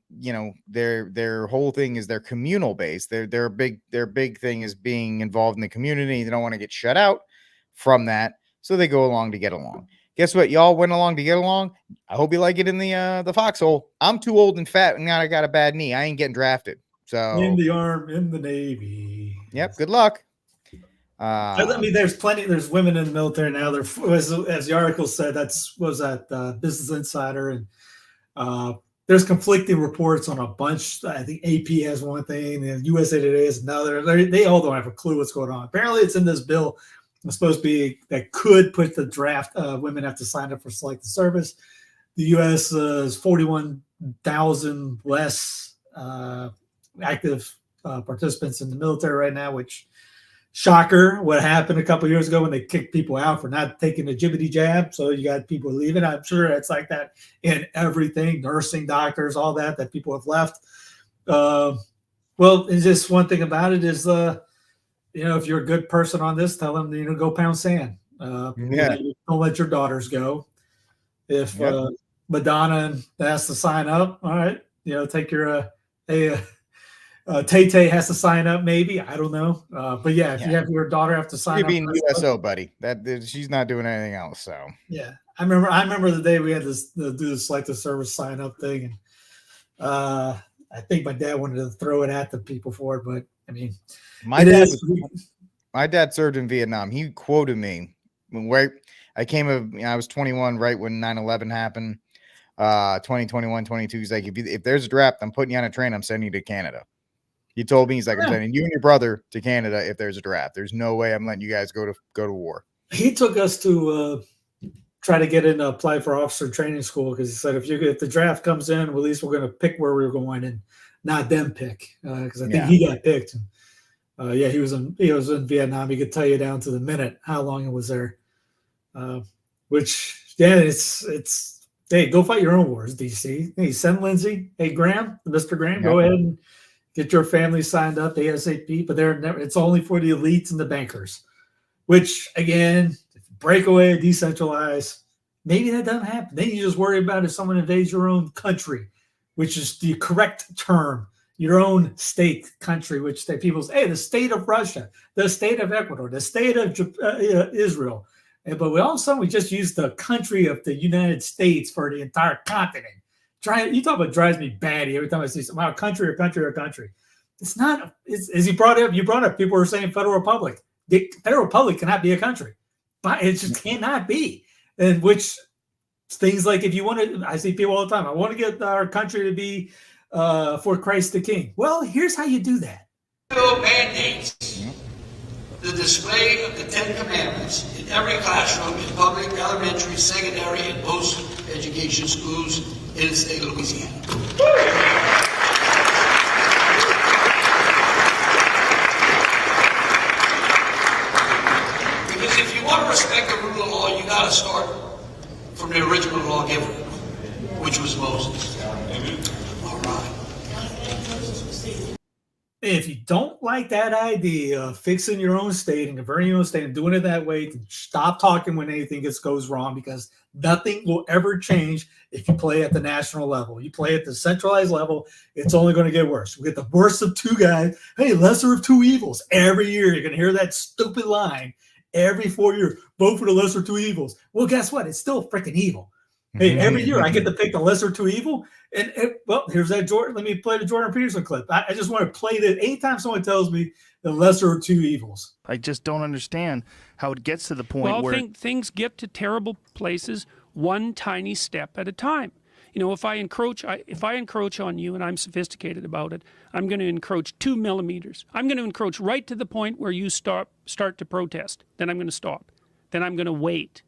their whole thing is they're communal based. Their big thing is being involved in the community. They don't want to get shut out from that, so they go along to get along. Guess what? Y'all went along to get along. I hope you like it in the foxhole. I'm too old and fat, and now I got a bad knee. I ain't getting drafted. So in the army, in the Navy. Yep. Good luck. I mean, there's women in the military now. There was, as the article said, was at Business Insider, and there's conflicting reports on a bunch. I think AP has one thing, and USA Today has another. They all don't have a clue what's going on. Apparently, it's in this bill. It's supposed to be that could put the draft. Women have to sign up for selective service. The U.S. is 41,000 less active participants in the military right now, which. Shocker, what happened a couple of years ago when they kicked people out for not taking the jibbity jab. So you got people leaving. I'm sure it's like that in everything, nursing, doctors, all that people have left. Well, it's just one thing about it is, if you're a good person on this, tell them, go pound sand. Don't let your daughters go. If Madonna has to sign up, all right, take your Tay-Tay has to sign up, maybe. I don't know. But if you have your daughter have to sign up. You're being USO, buddy. She's not doing anything else. So yeah. I remember the day we had to do the selective service sign up thing. And I think my dad wanted to throw it at the people for it, but I mean my dad served in Vietnam. He quoted me when I was 21 right when 9/11 happened. 2021, 22. He's like, if there's a draft, I'm putting you on a train, I'm sending you to Canada. He told me, he's like, I'm sending you and your brother to Canada if there's a draft. There's no way I'm letting you guys go to war. He took us to try to get in to apply for officer training school, because he said if the draft comes in, well, at least we're going to pick where we're going and not them pick, because I think he got picked. He was in Vietnam. He could tell you down to the minute how long it was there. It's hey, go fight your own wars, DC. Hey, send Lindsey. Hey, Graham, Mr. Graham, go ahead and get your family signed up ASAP, but it's only for the elites and the bankers, which, again, breakaway, decentralize, maybe that doesn't happen. Then you just worry about if someone invades your own country, which is the correct term, your own state, country, which people say, hey, the state of Russia, the state of Ecuador, the state of Israel. But all of a sudden, we just use the country of the United States for the entire continent. You talk about drives me batty every time I see something, country or country or country. It's not, as you brought up, people were saying Federal Republic. The Federal Republic cannot be a country. But it just cannot be. And which things like, if you want to, I see people all the time, I want to get our country to be for Christ the King. Well, here's how you do that. Mandates the display of the Ten Commandments in every classroom in public, elementary, secondary, and post-education schools in the state of Louisiana. Because if you want to respect the rule of law, you got to start from the original lawgiver, which was Moses. All right. If you don't like that idea of fixing your own state and converting your own state and doing it that way, then stop talking when anything goes wrong, because nothing will ever change if you play at the national level. You play at the centralized level, it's only going to get worse. We get the worst of two guys. Hey, lesser of two evils. Every year you're going to hear that stupid line every 4 years. Vote for the lesser of two evils. Well, guess what? It's still freaking evil. Hey, every year I get to pick the lesser two evil. And well, here's that Jordan. Let me play the Jordan Peterson clip. I just want to play that anytime someone tells me the lesser of two evils. I just don't understand how it gets to the point where things get to terrible places one tiny step at a time. You know, if I encroach on you and I'm sophisticated about it, I'm going to encroach 2 millimeters. I'm going to encroach right to the point where you start to protest. Then I'm going to stop. Then I'm going to wait.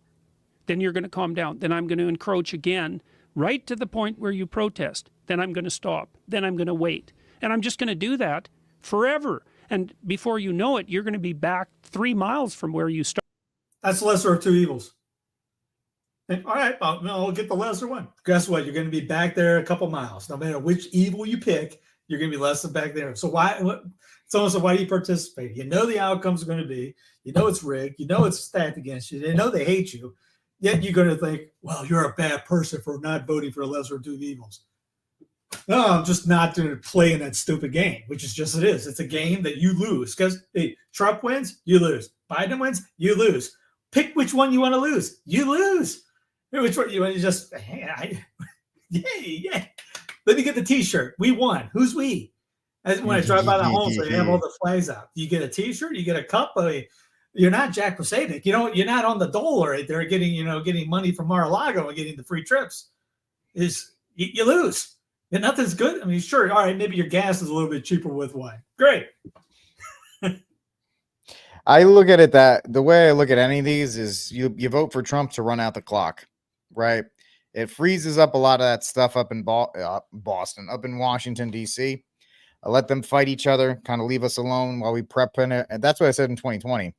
Then you're going to calm down. Then I'm going to encroach again, right to the point where you protest. Then I'm going to stop. Then I'm going to wait. And I'm just going to do that forever. And before you know it, you're going to be back 3 miles from where you started. That's the lesser of two evils. And, all right, I'll get the lesser one. Guess what? You're going to be back there a couple miles. No matter which evil you pick, you're going to be less than back there. So why do you participate? You know the outcomes are going to be. You know it's rigged. You know it's stacked against you. They know they hate you. Yet you're going to think, well, you're a bad person for not voting for the lesser of two evils. No, I'm just not going to play in that stupid game, which is just it is. It's a game that you lose because hey, Trump wins, you lose. Biden wins, you lose. Pick which one you want to lose. You lose. Which one you want to just, hey, yeah. Let me get the T-shirt. We won. Who's we? As when I drive by the homes, they have all the flags out. You get a T-shirt, you get a cup. You're not Jack Posadik. You're not on the dole right there getting money from Mar-a-Lago and getting the free trips. You lose. And nothing's good. I mean, sure, all right, maybe your gas is a little bit cheaper with wine. Great. I look at it the way I look at any of these is you vote for Trump to run out the clock, right? It freezes up a lot of that stuff up in Boston, up in Washington, D.C. Let them fight each other, kind of leave us alone while we prep in it. And that's what I said in 2020.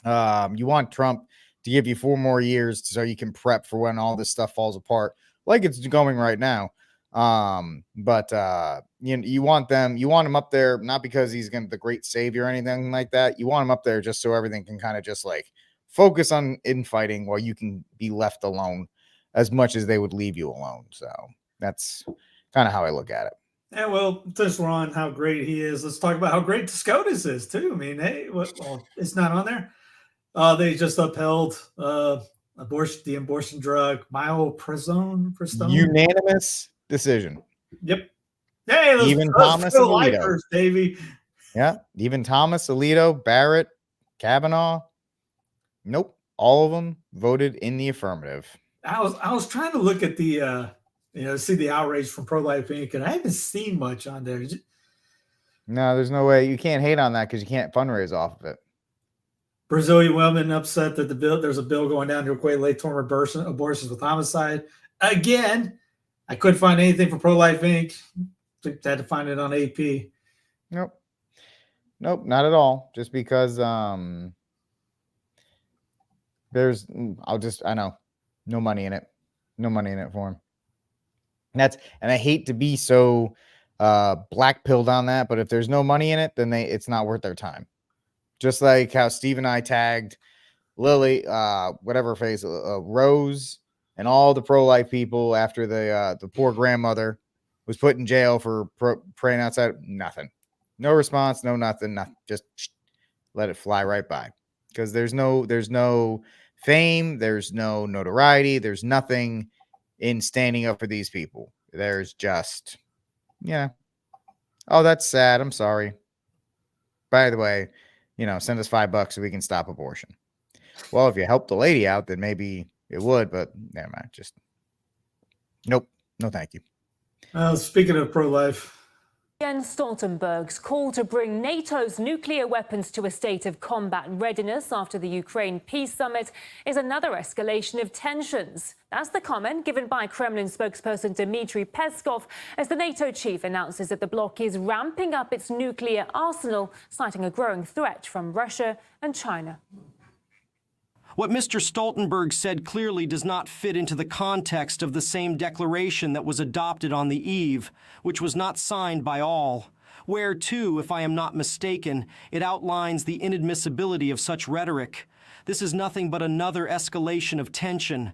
You want Trump to give you 4 more years so you can prep for when all this stuff falls apart, like it's going right now. But you want him up there, not because he's the great savior or anything like that. You want him up there just so everything can kind of just like focus on infighting while you can be left alone as much as they would leave you alone. So that's kind of how I look at it. Yeah, well, since we're on how great he is, let's talk about how great SCOTUS is too. I mean, hey, it's not on there. They just upheld the abortion drug myoprostone. Unanimous decision. Yep. Hey, even Thomas Alito, baby. Yeah, even Thomas Alito, Barrett, Kavanaugh. Nope, all of them voted in the affirmative. I was trying to look at the see the outrage from Pro-Life Inc. and I haven't seen much on there. No, there's no way. You can't hate on that because you can't fundraise off of it. Brazilian women upset that there's a bill going down to equate late-term abortions with homicide. Again, I couldn't find anything for Pro-Life Inc. Had to find it on AP. Nope, not at all. Just because I know, no money in it. No money in it for him. And I hate to be so black pilled on that, but if there's no money in it, then it's not worth their time. Just like how Steve and I tagged Lily, Rose, and all the pro-life people after the poor grandmother was put in jail for praying outside. Nothing. No response, no nothing. Just let it fly right by. Because there's no fame, there's no notoriety, there's nothing in standing up for these people. There's just, oh, that's sad. I'm sorry. By the way, send us $5 so we can stop abortion. Well, if you help the lady out, then maybe it would, but never mind. Just nope. No, thank you. Speaking of pro-life, Jens Stoltenberg's call to bring NATO's nuclear weapons to a state of combat readiness after the Ukraine peace summit is another escalation of tensions. That's the comment given by Kremlin spokesperson Dmitry Peskov as the NATO chief announces that the bloc is ramping up its nuclear arsenal, citing a growing threat from Russia and China. What Mr. Stoltenberg said clearly does not fit into the context of the same declaration that was adopted on the eve, which was not signed by all. where, too, if I am not mistaken, it outlines the inadmissibility of such rhetoric. This is nothing but another escalation of tension.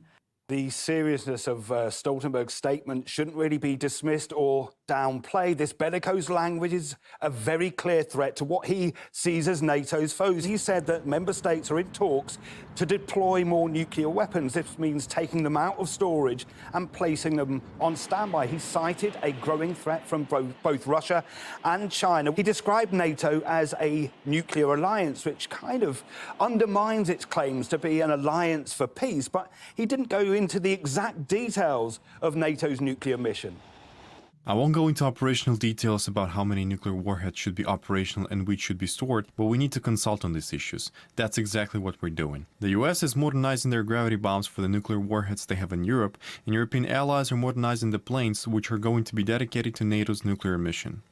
The seriousness of Stoltenberg's statement shouldn't really be dismissed or downplayed. This bellicose language is a very clear threat to what he sees as NATO's foes. He said that member states are in talks to deploy more nuclear weapons. This means taking them out of storage and placing them on standby. He cited a growing threat from both Russia and China. He described NATO as a nuclear alliance, which kind of undermines its claims to be an alliance for peace. But he didn't go into the exact details of NATO's nuclear mission. I won't go into operational details about how many nuclear warheads should be operational and which should be stored, but we need to consult on these issues. That's exactly what we're doing. The US is modernizing their gravity bombs for the nuclear warheads they have in Europe, and European allies are modernizing the planes which are going to be dedicated to NATO's nuclear mission.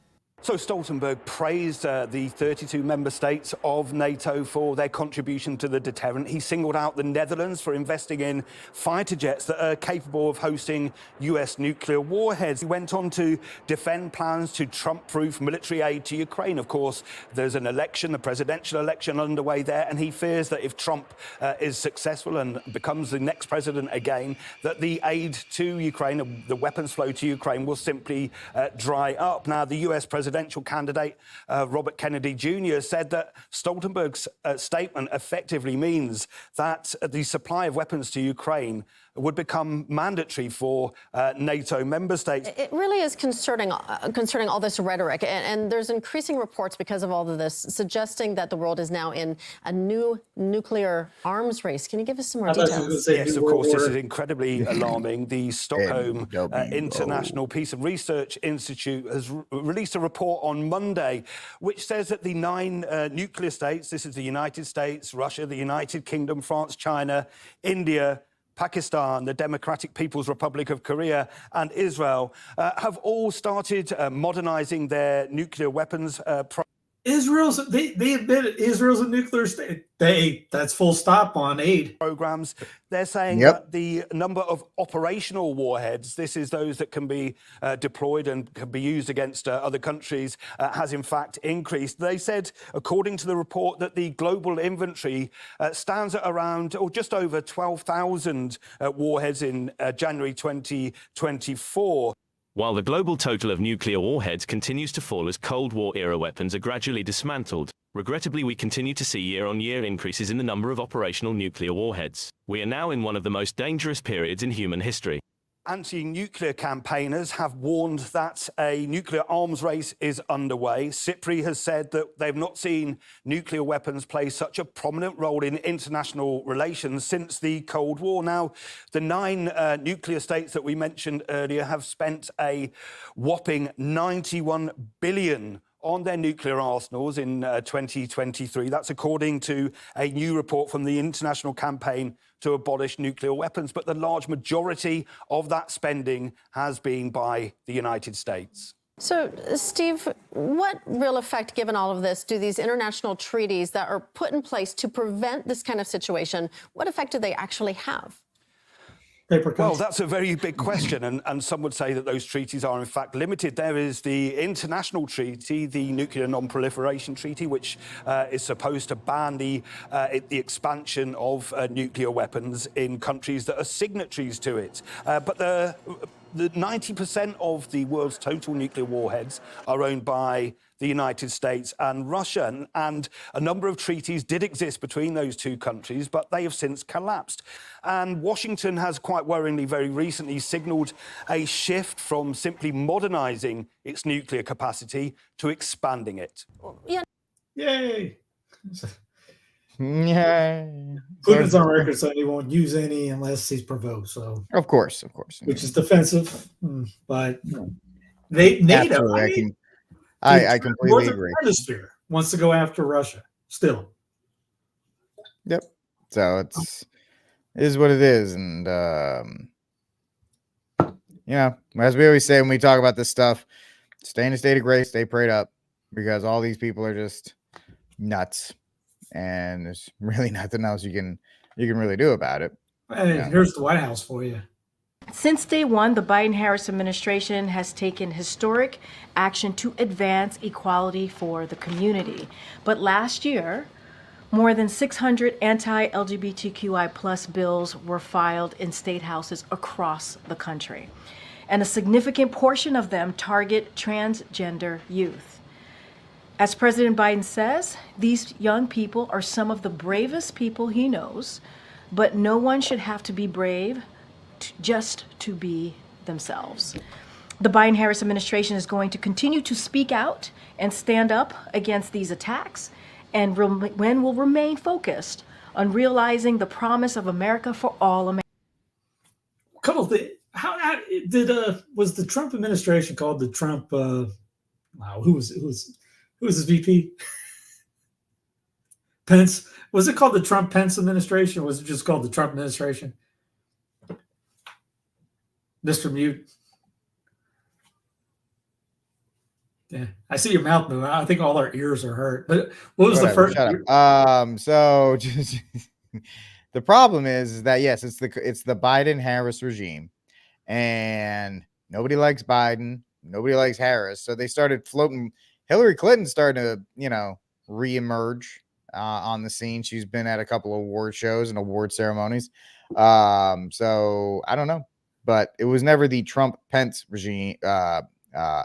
So Stoltenberg praised the 32 member states of NATO for their contribution to the deterrent. He singled out the Netherlands for investing in fighter jets that are capable of hosting US nuclear warheads. He went on to defend plans to Trump-proof military aid to Ukraine. Of course, there's an election, the presidential election underway there, and he fears that if Trump is successful and becomes the next president again, that the aid to Ukraine, the weapons flow to Ukraine, will simply dry up. Now, the US presidential candidate, Robert Kennedy Jr., said that Stoltenberg's statement effectively means that the supply of weapons to Ukraine would become mandatory for NATO member states. It really is concerning all this rhetoric. And there's increasing reports because of all of this suggesting that the world is now in a new nuclear arms race. Can you give us some more details? Yes, of course, this is incredibly alarming. The Stockholm International Peace and Research Institute has released a report on Monday which says that the 9 nuclear states, this is the United States, Russia, the United Kingdom, France, China, India, Pakistan, the Democratic People's Republic of Korea and Israel have all started modernizing their nuclear weapons they admit Israel's a nuclear state. That's full stop on aid programs. They're saying that the number of operational warheads, this is those that can be deployed and can be used against other countries, has in fact increased. They said, according to the report, that the global inventory stands at around or just over 12,000 warheads in January 2024. While the global total of nuclear warheads continues to fall as Cold War-era weapons are gradually dismantled, regrettably we continue to see year-on-year increases in the number of operational nuclear warheads. We are now in one of the most dangerous periods in human history. Anti-nuclear campaigners have warned that a nuclear arms race is underway. SIPRI has said that they've not seen nuclear weapons play such a prominent role in international relations since the Cold War. Now, the 9 nuclear states that we mentioned earlier have spent a whopping $91 billion on their nuclear arsenals in 2023. That's according to a new report from the International Campaign to Abolish Nuclear Weapons. But the large majority of that spending has been by the United States. So, Steve, what real effect, given all of this, do these international treaties that are put in place to prevent this kind of situation, what effect do they actually have? Well, that's a very big question, and some would say that those treaties are in fact limited. There is the international treaty, the Nuclear Non-Proliferation Treaty, which is supposed to ban the expansion of nuclear weapons in countries that are signatories to it. But the 90% of the world's total nuclear warheads are owned by the United States and Russia, and a number of treaties did exist between those two countries, but they have since collapsed. And Washington has quite worryingly very recently signalled a shift from simply modernising its nuclear capacity to expanding it. Yeah. Yay! Yay! Putin's on record saying he won't use any unless he's provoked. So of course, which is defensive, but NATO. I completely agree. The hemisphere wants to go after Russia still. Yep. So it is what it is, and as we always say when we talk about this stuff, stay in a state of grace, stay prayed up, because all these people are just nuts, and there's really nothing else you can really do about it. Hey, here's the White House for you. Since day one, the Biden-Harris administration has taken historic action to advance equality for the community. But last year, more than 600 anti-LGBTQI plus bills were filed in state houses across the country. And a significant portion of them target transgender youth. As President Biden says, these young people are some of the bravest people he knows, but no one should have to be brave just to be themselves. The Biden-Harris administration is going to continue to speak out and stand up against these attacks, and will remain focused on realizing the promise of America for all Americans. Couple things. How did was the Trump administration called the Trump? Wow, who was his VP? Pence. Was it called the Trump Pence administration, or was it just called the Trump administration? Mr. Mute. Yeah, I see your mouth moving. I think all our ears are hurt. But what was the first? Shut up. So just the problem is that yes, it's the Biden-Harris regime, and nobody likes Biden, nobody likes Harris. So they started floating. Hillary Clinton started to reemerge on the scene. She's been at a couple of award shows and award ceremonies. So I don't know, but it was never the Trump Pence regime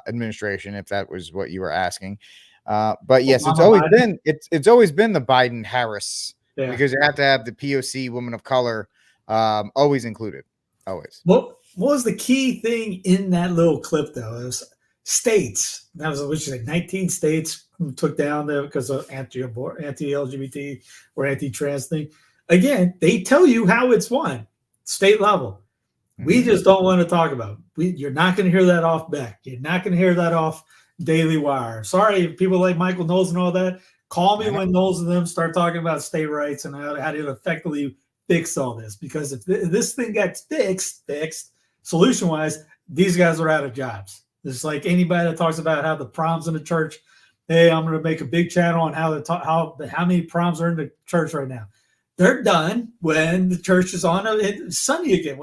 administration, if that was what you were asking. But yes, it's always been the Biden Harris, because you have to have the POC woman of color always included. Always. What was the key thing in that little clip though? It was states. That was which like 19 states took down because of anti-LGBT or anti-trans thing. Again, they tell you how it's won, state level. We just don't want to talk about it. You're not going to hear that off Beck. You're not going to hear that off Daily Wire. Sorry, people like Michael Knowles and all that. Call me when Knowles and them start talking about state rights and how to effectively fix all this. Because if this thing gets fixed solution-wise, these guys are out of jobs. It's like anybody that talks about how the proms in the church. Hey, I'm going to make a big channel on how many proms are in the church right now. They're done when the church is on Sunday again.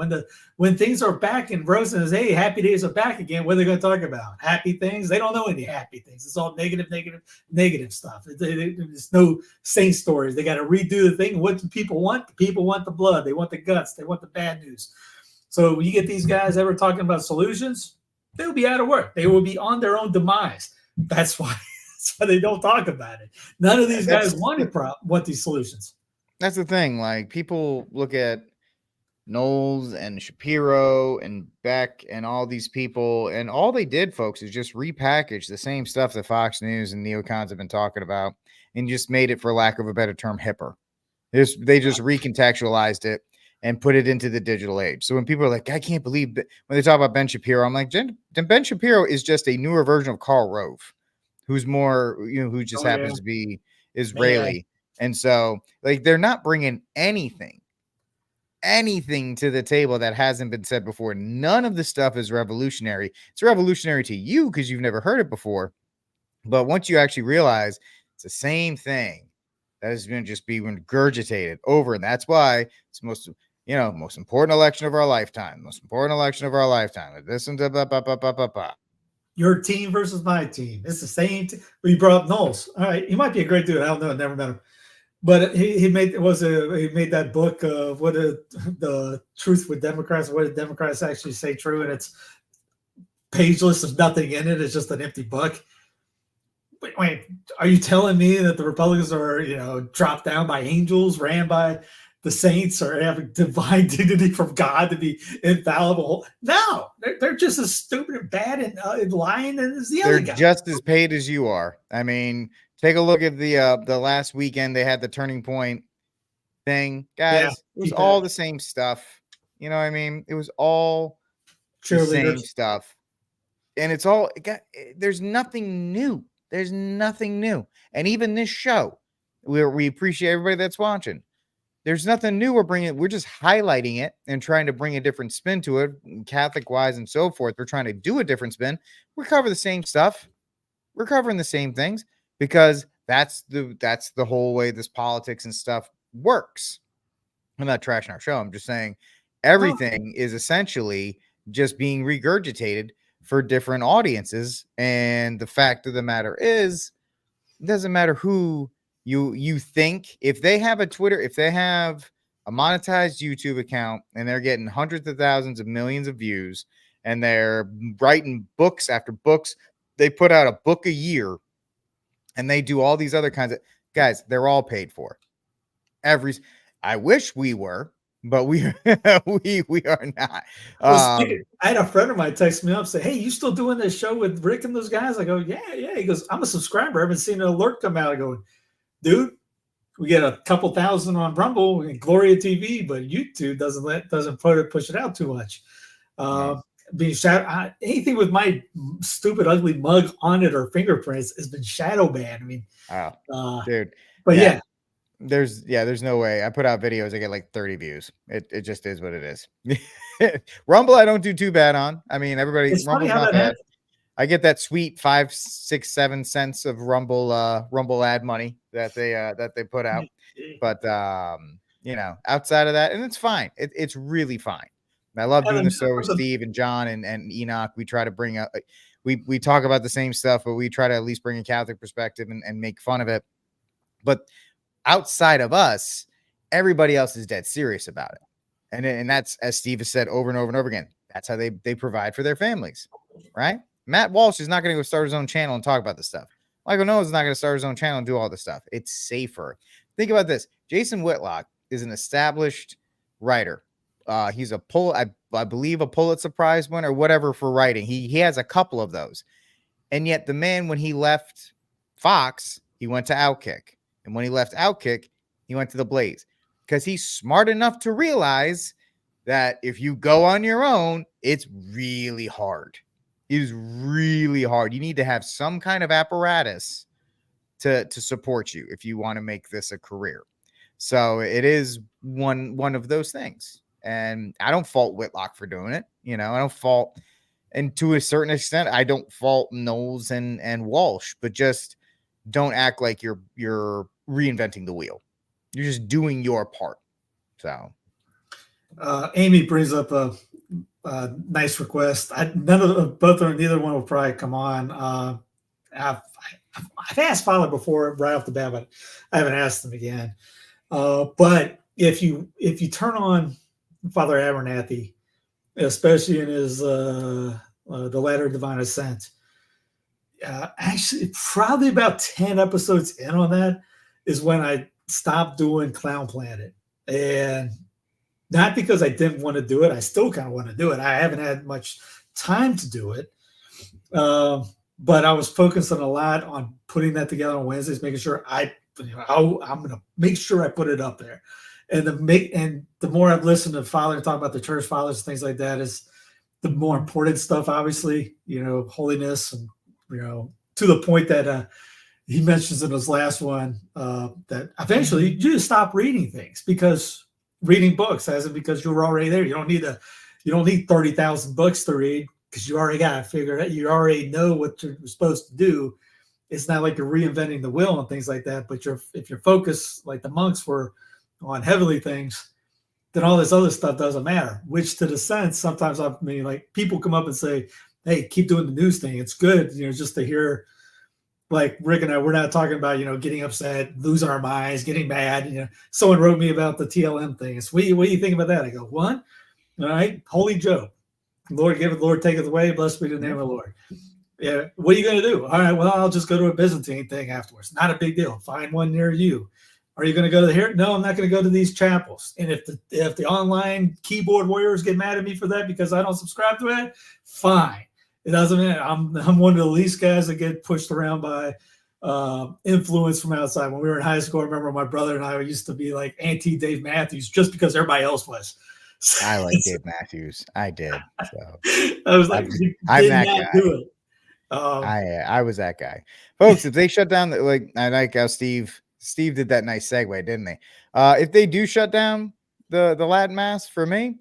When things are back and Rosen says, hey, happy days are back again, what are they going to talk about? Happy things? They don't know any happy things. It's all negative stuff. There's no saint stories. They got to redo the thing. What do people want? The people want the blood. They want the guts. They want the bad news. So when you get these guys ever talking about solutions, they'll be out of work. They will be on their own demise. That's why they don't talk about it. None of these guys want these solutions. That's the thing. Like, people look at Knowles and Shapiro and Beck and all these people, and all they did, folks, is just repackage the same stuff that Fox News and neocons have been talking about and just made it, for lack of a better term, hipper. They just recontextualized it and put it into the digital age. So when people are like, I can't believe that, when they talk about Ben Shapiro, I'm like, Ben Shapiro is just a newer version of Karl Rove, who's more, who just happens to be Israeli. And so, like, they're not bringing anything to the table that hasn't been said before. None of the stuff is revolutionary. It's revolutionary to you because you've never heard it before. But once you actually realize it's the same thing, that is going to just be regurgitated over. And that's why it's most important election of our lifetime. Most important election of our lifetime. Listen to Your team versus my team. It's the same. We brought up Knowles. All right, he might be a great dude. I don't know. I never met him. But he made that book of the truth with Democrats. What did Democrats actually say true? And it's pageless. There's nothing in it. It's just an empty book. Wait, are you telling me that the Republicans are dropped down by angels, ran by the saints, or having divine dignity from God to be infallible? No, they're just as stupid and bad and lying as the other guys. They're just as paid as you are. I mean, take a look at the last weekend. They had the Turning Point thing, guys. It was all the same stuff. You know what I mean? It was all the same stuff, and it's all. There's nothing new. There's nothing new. And even this show, we appreciate everybody that's watching. There's nothing new we're just highlighting it and trying to bring a different spin to it, Catholic wise and so forth. We're trying to do a different spin. We cover the same stuff. We're covering the same things because that's the whole way this politics and stuff works. I'm not trashing our show. I'm just saying Everything is essentially just being regurgitated for different audiences. And the fact of the matter is, it doesn't matter who you think. If they have a Twitter, if they have a monetized YouTube account and they're getting hundreds of thousands of millions of views and they're writing books after books, they put out a book a year and they do all these other kinds of guys, they're all paid for. I wish we were, but we we are not. I had a friend of mine text me up, say, "Hey, you still doing this show with Rick and those guys?" I go, "Yeah." He goes, "I'm a subscriber. I haven't seen an alert come out." I go, "Dude, we get a couple thousand on Rumble and Gloria TV, but YouTube doesn't push it out too much." Being anything with my stupid ugly mug on it or fingerprints has been shadow banned. I mean, dude, but yeah. There's no way. I put out videos, I get like 30 views. It just is what it is. Rumble, I don't do too bad on. I mean, Rumble's not bad. I get that sweet 5, 6, 7 cents of Rumble ad money that they put out. But outside of that, and it's fine. It's really fine. And I love doing the show with Steve and John and Enoch. We try to bring up we talk about the same stuff, but we try to at least bring a Catholic perspective and make fun of it. But outside of us, everybody else is dead serious about it. And that's, as Steve has said over and over and over again, that's how they provide for their families, right? Matt Walsh is not going to go start his own channel and talk about this stuff. Michael Noah is not going to start his own channel and do all this stuff. It's safer. Think about this. Jason Whitlock is an established writer. He's I believe a Pulitzer Prize winner or whatever for writing. He has a couple of those. And yet the man, when he left Fox, he went to Outkick. And when he left Outkick, he went to the Blaze because he's smart enough to realize that if you go on your own, it's really hard. It is really hard. You need to have some kind of apparatus to support you if you want to make this a career. So it is one of those things. And I don't fault Whitlock for doing it. I don't fault, and to a certain extent, I don't fault Knowles and Walsh, but just don't act like you're reinventing the wheel. You're just doing your part. So Amy brings up a nice request. Neither one will probably come on. I've asked Father before right off the bat, but I haven't asked him again. But if you turn on Father Abernathy, especially in his the Ladder of Divine Ascent, actually probably about 10 episodes in on that is when I stopped doing Clown Planet. And not because I didn't want to do it. I still kind of want to do it. I haven't had much time to do it. But I was focusing a lot on putting that together on Wednesdays, making sure I'm going to make sure I put it up there. And the more I've listened to Father talk about the church fathers, things like that, is the more important stuff, obviously, holiness and, to the point that he mentions in his last one that eventually you just stop reading things, because reading books because you're already there. You don't need 30,000 books to read, because you already got to figure it out. You already know what you're supposed to do. It's not like you're reinventing the wheel and things like that. But if your focus, like the monks were, on heavenly things, then all this other stuff doesn't matter. Which, to the sense, sometimes like people come up and say, "Hey, keep doing the news thing. It's good, just to hear." Like Rick and I, we're not talking about getting upset, losing our minds, getting mad. Someone wrote me about the TLM thing. It's, what do you think about that? I go, what? All right, holy Joe, Lord giveth, Lord taketh away. Blessed be the name of the Lord. Yeah, what are you going to do? All right, well, I'll just go to a Byzantine thing afterwards. Not a big deal. Find one near you. Are you going to go to here? No, I'm not going to go to these chapels. And if the online keyboard warriors get mad at me for that because I don't subscribe to it, fine. It doesn't matter. I'm one of the least guys that get pushed around by influence from outside. When we were in high school, I remember my brother and I used to be like anti-Dave Matthews just because everybody else was. I like Dave Matthews. I did. So I was like, I'm that guy. Do it. I was that guy, folks. If they shut down, I like how Steve did that nice segue, didn't they? If they do shut down the Latin Mass for me,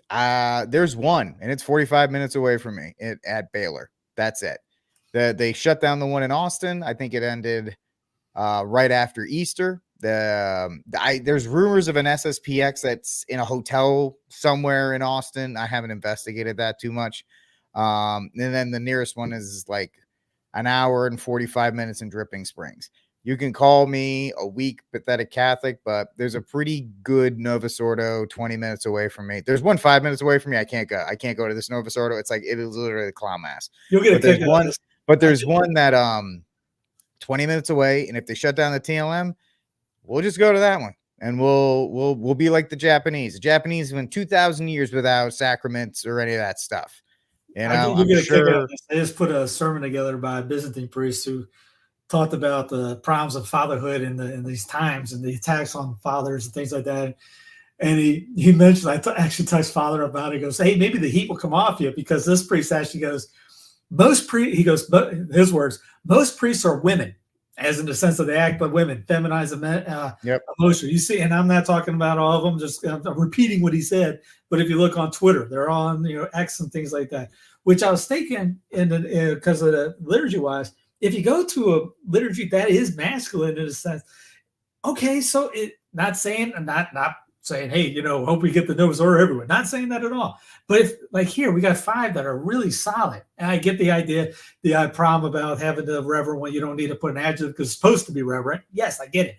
there's one, and it's 45 minutes away from me at Baylor. That's it. They shut down the one in Austin. I think it ended right after Easter. There's rumors of an SSPX that's in a hotel somewhere in Austin. I haven't investigated that too much. And then the nearest one is like an hour and 45 minutes in Dripping Springs. You can call me a weak, pathetic Catholic, but there's a pretty good Novus Ordo 20 minutes away from me. There's one 5 minutes away from me. I can't go to this Novus Ordo. It's like, it is literally a clown mass. You'll get there's one that 20 minutes away, and if they shut down the TLM, we'll just go to that one, and we'll be like the Japanese. The Japanese went 2,000 years without sacraments or any of that stuff. You know, I think you're gonna kick out this. They just put a sermon together by a Byzantine priest who talked about the problems of fatherhood in these times and the attacks on fathers and things like that. And he mentioned, I actually touched father about it. He goes, hey, maybe the heat will come off you, because this priest actually goes, but his words, most priests are women, as in the sense that they act like women, feminize emotion. You see, and I'm not talking about all of them, just I'm repeating what he said. But if you look on Twitter, they're on X and things like that, which I was thinking because of the liturgy wise, if you go to a liturgy that is masculine in a sense, okay, so not saying, hey, hope we get the Novus Ordo everywhere. Not saying that at all. But if, like here, we got 5 that are really solid. And I get the idea, the problem about having the reverend when you don't need to put an adjective because it's supposed to be reverent. Yes, I get it.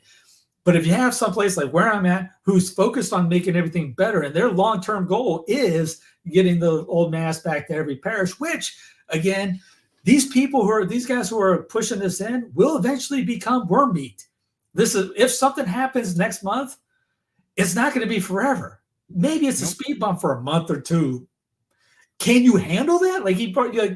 But if you have someplace like where I'm at, who's focused on making everything better, and their long-term goal is getting the old mass back to every parish, which, again, these guys who are pushing this in will eventually become worm meat. If something happens next month, it's not going to be forever. Maybe it's a speed bump for a month or two. Can you handle that? Like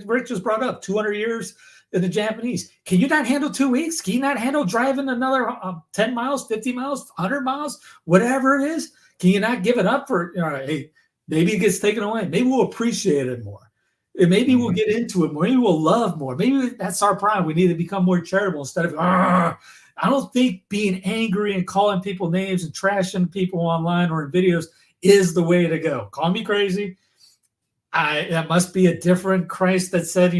Rick just brought up 200 years in the Japanese. Can you not handle 2 weeks? Can you not handle driving another 10 miles, 50 miles, 100 miles, whatever it is? Can you not give it up for, hey, maybe it gets taken away. Maybe we'll appreciate it more. And maybe we'll get into it more. Maybe we'll love more. Maybe that's our problem. We need to become more charitable instead of, I don't think being angry and calling people names and trashing people online or in videos is the way to go. Call me crazy. That must be a different Christ that said,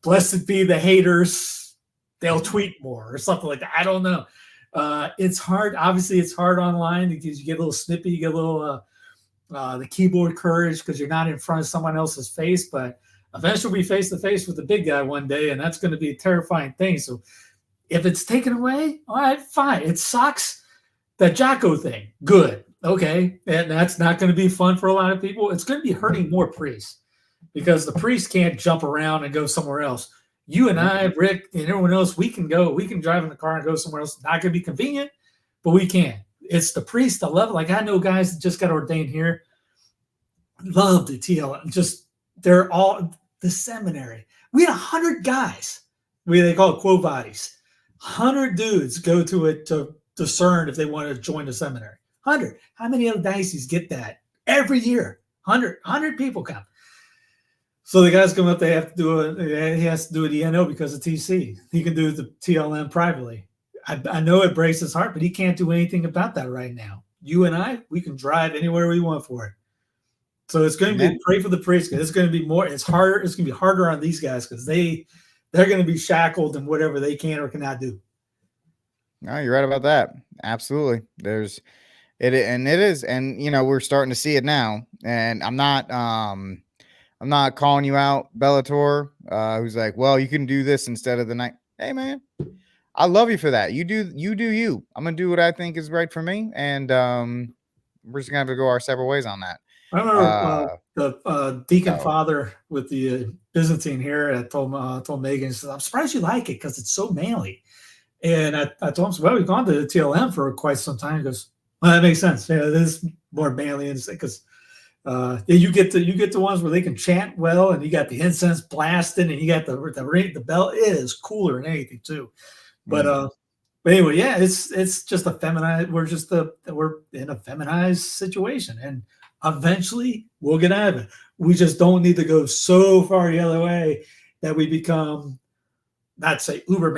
blessed be the haters. They'll tweet more or something like that. I don't know. It's hard. Obviously, it's hard online because you get a little snippy. You get a little the keyboard courage because you're not in front of someone else's face. But eventually, we'll be face to face with the big guy one day, and that's going to be a terrifying thing. So, if it's taken away, all right, fine. It sucks. The Jocko thing, good. Okay, and that's not going to be fun for a lot of people. It's going to be hurting more priests because the priests can't jump around and go somewhere else. You and I, Rick, and everyone else, we can go. We can drive in the car and go somewhere else. Not going to be convenient, but we can. It's the priest, the level. Like I know guys that just got ordained here, love the TLM. They're all the seminary. We had 100 guys. They call it quo vadis. 100 dudes go to it to discern if they want to join the seminary. 100. How many other dioceses get that every year? 100 people come. So the guys come up. He has to do a DNO because of TC. He can do the TLM privately. I know it breaks his heart, but he can't do anything about that right now. You and I, we can drive anywhere we want for it. So it's going to be pray for the priests. It's going to be more. It's harder. It's going to be harder on these guys because they're going to be shackled in whatever they can or cannot do. No, you're right about that. Absolutely. It is, and we're starting to see it now. And I'm not calling you out, Bellator, who's like, well, you can do this instead of the night. Hey, man, I love you for that. You do you. I'm gonna do what I think is right for me, and we're just gonna have to go our separate ways on that. I remember the deacon father with the Byzantine here. I told Megan, said, I'm surprised you like it because it's so manly. And I told him, well, we've gone to the TLM for quite some time. He goes, well, that makes sense. Yeah, it is more manly because you get the ones where they can chant well, and you got the incense blasting, and you got the bell. It is cooler than anything too. But anyway, yeah, it's just a feminized. We're in a feminized situation, and eventually we'll get out of it. We just don't need to go so far the other way that we become, not say uber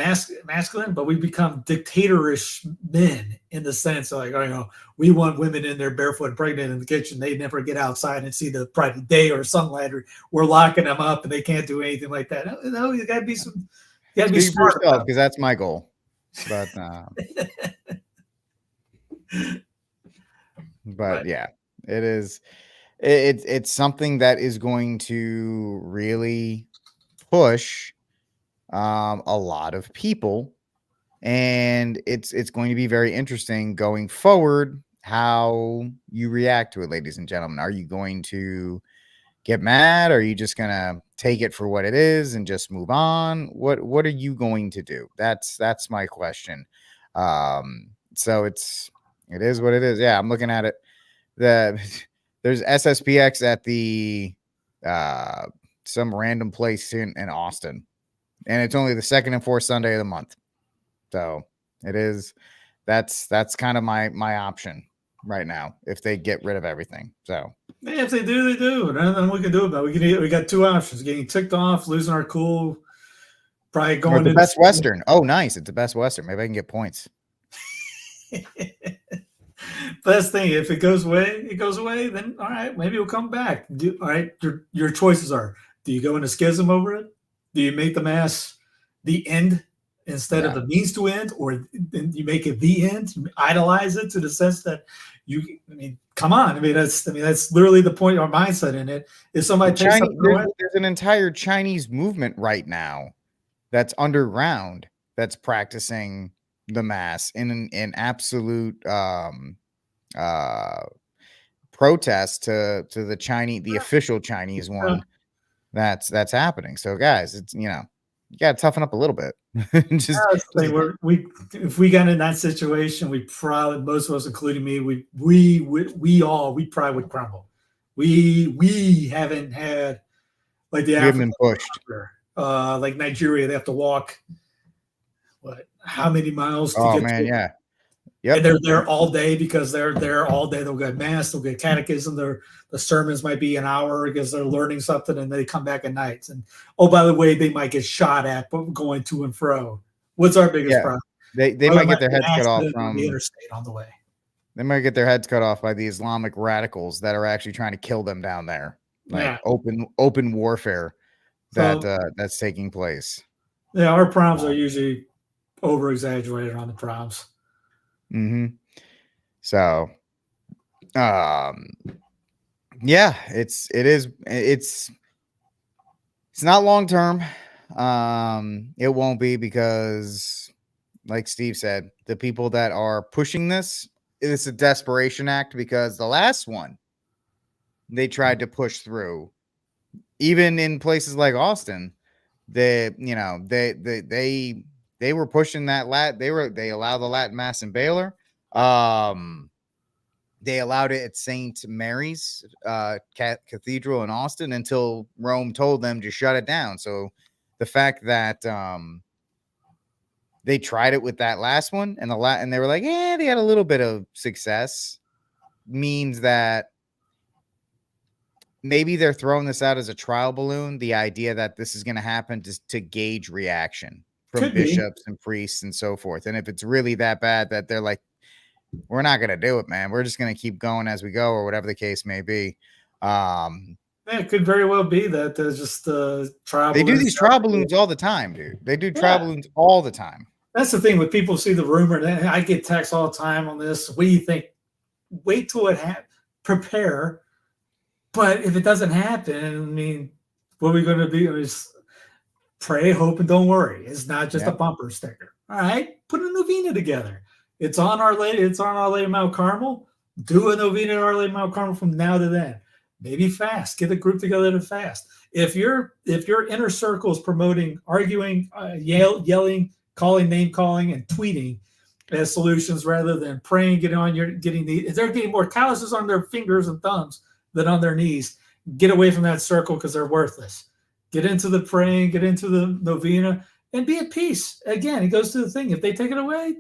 masculine, but we become dictatorish men in the sense of like, we want women in there barefoot and pregnant in the kitchen. They never get outside and see the private day or sunlight, or we're locking them up and they can't do anything like that. No, you gotta be smart because that's my goal. But yeah, it is. It's something that is going to really push a lot of people, and it's going to be very interesting going forward how you react to it, ladies and gentlemen. Are you going to get mad? Are you just gonna take it for what it is and just move on? What are you going to do? That's my question. So it is what it is. Yeah, I'm looking at it. There's SSPX at the some random place in Austin, and it's only the second and fourth Sunday of the month. So it is. That's kind of my option right now if they get rid of everything. So yeah, if they do, they do. Nothing we can do about it. We got two options: getting ticked off, losing our cool, probably going to the Best Western. Oh, nice! It's the Best Western. Maybe I can get points. Best thing, if it goes away, it goes away. Then all right, maybe it'll come back. All right, your choices are: do you go into schism over it? Do you make the mass the end instead of the means to end, or you make it the end? You idolize it to the sense that I mean, come on. I mean, that's literally the point. Our mindset in it. If somebody takes something away, there's an entire Chinese movement right now that's underground that's practicing the mass in absolute protest to the official Chinese one that's happening. So guys, it's you gotta toughen up a little bit. if we got in that situation, we probably, most of us, including me, we probably would crumble. We haven't had like the African pushed. Like Nigeria, they have to walk how many miles to get to yeah. Yep. And they're there all day because they're there all day. They'll get mass, they'll get catechism. The sermons might be an hour because they're learning something, and they come back at night. And oh, by the way, they might get shot at going to and fro. What's our biggest problem? They might get their heads cut off from the interstate on the way. They might get their heads cut off by the Islamic radicals that are actually trying to kill them down there. Like open warfare that's taking place. Yeah, our problems are usually over exaggerated on the problems. So yeah, it's not long term. It won't be, because like Steve said, the people that are pushing this, it's a desperation act, because the last one they tried to push through, even in places like Austin, they were pushing that they allowed the Latin Mass in Baylor. They allowed it at St. Mary's Cathedral in Austin until Rome told them to shut it down. So the fact that they tried it with that last one and they were like, yeah, they had a little bit of success, means that maybe they're throwing this out as a trial balloon. The idea that this is going to happen to gauge reaction from bishops and priests and so forth. And if it's really that bad that they're like, we're not going to do it, man, we're just going to keep going as we go, or whatever the case may be. It could very well be that there's just trial. They do these trial balloons all the time, dude. They do trial balloons all the time. That's the thing when people see the rumor. And I get texts all the time on this. What do you think? Wait till it happens. Prepare. But if it doesn't happen, I mean, what are we going to do? Is pray, hope, and don't worry. It's not just a bumper sticker. All right, put a novena together. It's on Our Lady. It's on Our Lady of Mount Carmel. Do a novena at Our Lady of Mount Carmel from now to then. Maybe fast. Get a group together to fast. If your inner circle is promoting arguing, yelling, name calling, and tweeting as solutions rather than praying, if they're getting more calluses on their fingers and thumbs than on their knees, get away from that circle because they're worthless. Get into the praying, get into the novena, and be at peace. Again, it goes to the thing. If they take it away,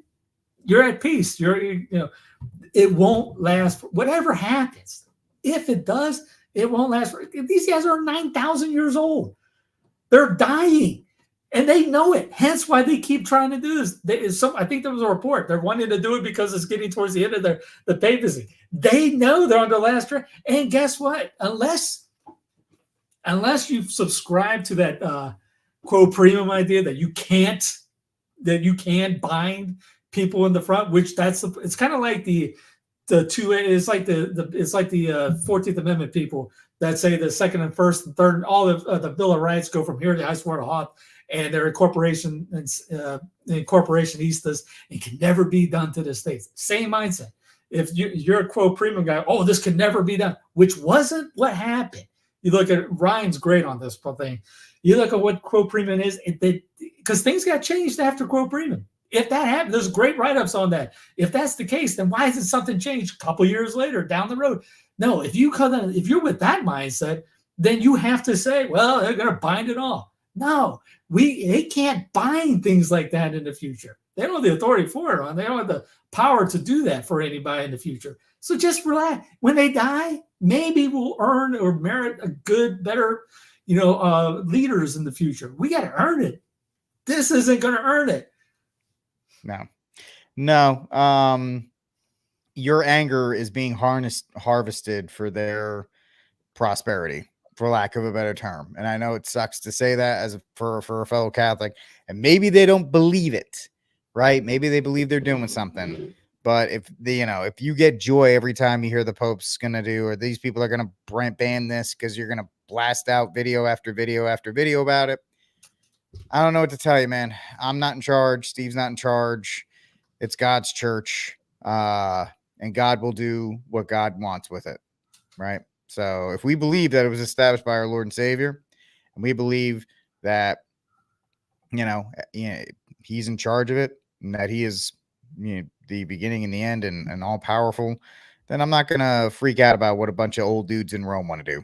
you're at peace. It won't last. Whatever happens, if it does, it won't last. These guys are 9,000 years old. They're dying, and they know it. Hence why they keep trying to do this. I think there was a report. They're wanting to do it because it's getting towards the end of the papacy. They know they're on the last track. And guess what? Unless you subscribe to that quo primum idea that you can't that you can bind people in the front, which it's kind of like the 14th Amendment people that say the Second and First and Third, all of the Bill of Rights go from here to I swear to Hoth, and they're incorporationistas and can never be done to the states. Same mindset. If you're a quo premium guy, oh, this can never be done, which wasn't what happened. You look at Ryan's great on this thing. You look at what quo premium is, because things got changed after quo premium. If that happened, there's great write-ups on that. If that's the case, then why hasn't something changed a couple years later down the road? No, if you're with that mindset, then you have to say, well, they're going to bind it all. No, they can't bind things like that in the future. They don't have the authority for it. They don't have the power to do that for anybody in the future. So just relax. When they die, maybe we'll earn or merit a good, better, leaders in the future. We got to earn it. This isn't going to earn it. No. Your anger is being harvested for their prosperity, for lack of a better term. And I know it sucks to say that for a fellow Catholic, and maybe they don't believe it, right? Maybe they believe they're doing something. But if you get joy every time you hear the Pope's going to do, or these people are going to ban this because you're going to blast out video after video after video about it, I don't know what to tell you, man. I'm not in charge. Steve's not in charge. It's God's church. And God will do what God wants with it, right? So if we believe that it was established by our Lord and Savior, and we believe that, he's in charge of it, and that he is the beginning and the end and all powerful, then I'm not going to freak out about what a bunch of old dudes in Rome want to do.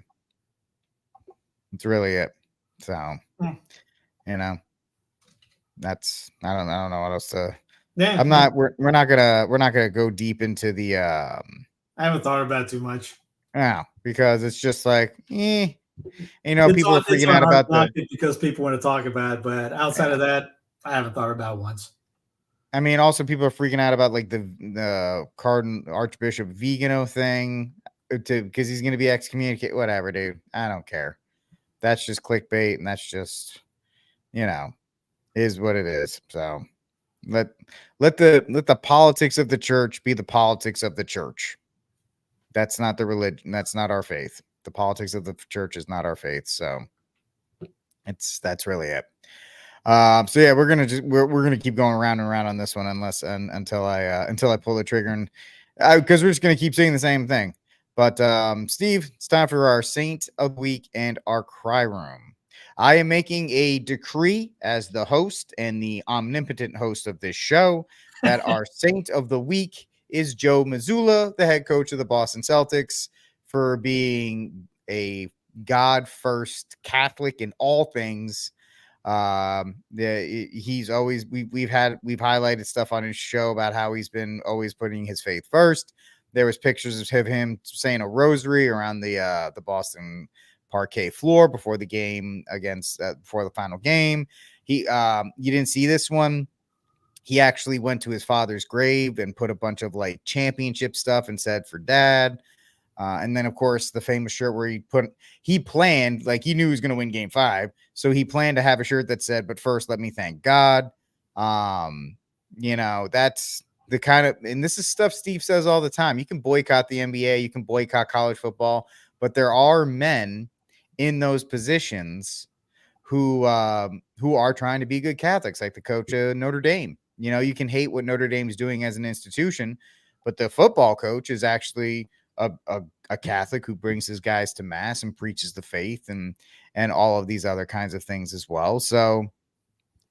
It's really it. So, that's, I don't know what else to. Yeah, we're not gonna go deep into the I haven't thought about it too much. No, because it's just like people are freaking out about that because people want to talk about it, but outside of that, I haven't thought about it once. I mean, also people are freaking out about like the Archbishop Vigano thing because he's gonna be excommunicated. Whatever, dude. I don't care. That's just clickbait, and that's just is what it is. So let the politics of the church be the politics of the church. That's not the religion. That's not our faith. The politics of the church is not our faith. So that's really it. So yeah, we're gonna keep going around and around on this one until I pull the trigger, and because we're just gonna keep saying the same thing. But Steve, it's time for our Saint of the Week and our Cry Room. I am making a decree as the host and the omnipotent host of this show that our Saint of the Week is Joe Mazzulla, the head coach of the Boston Celtics, for being a God-first Catholic in all things. He's always we've highlighted stuff on his show about how he's been always putting his faith first. There was pictures of him saying a rosary around the Boston parquet floor before the game before the final game. You didn't see this one. He actually went to his father's grave and put a bunch of like championship stuff and said for dad. And then of course the famous shirt where he planned, like he knew he was going to win game 5. So he planned to have a shirt that said, but first let me thank God. That's the kind of, and this is stuff Steve says all the time. You can boycott the NBA, you can boycott college football, but there are men in those positions who are trying to be good Catholics, like the coach of Notre Dame. You can hate what Notre Dame is doing as an institution, but the football coach is actually a Catholic who brings his guys to mass and preaches the faith and all of these other kinds of things as well. So,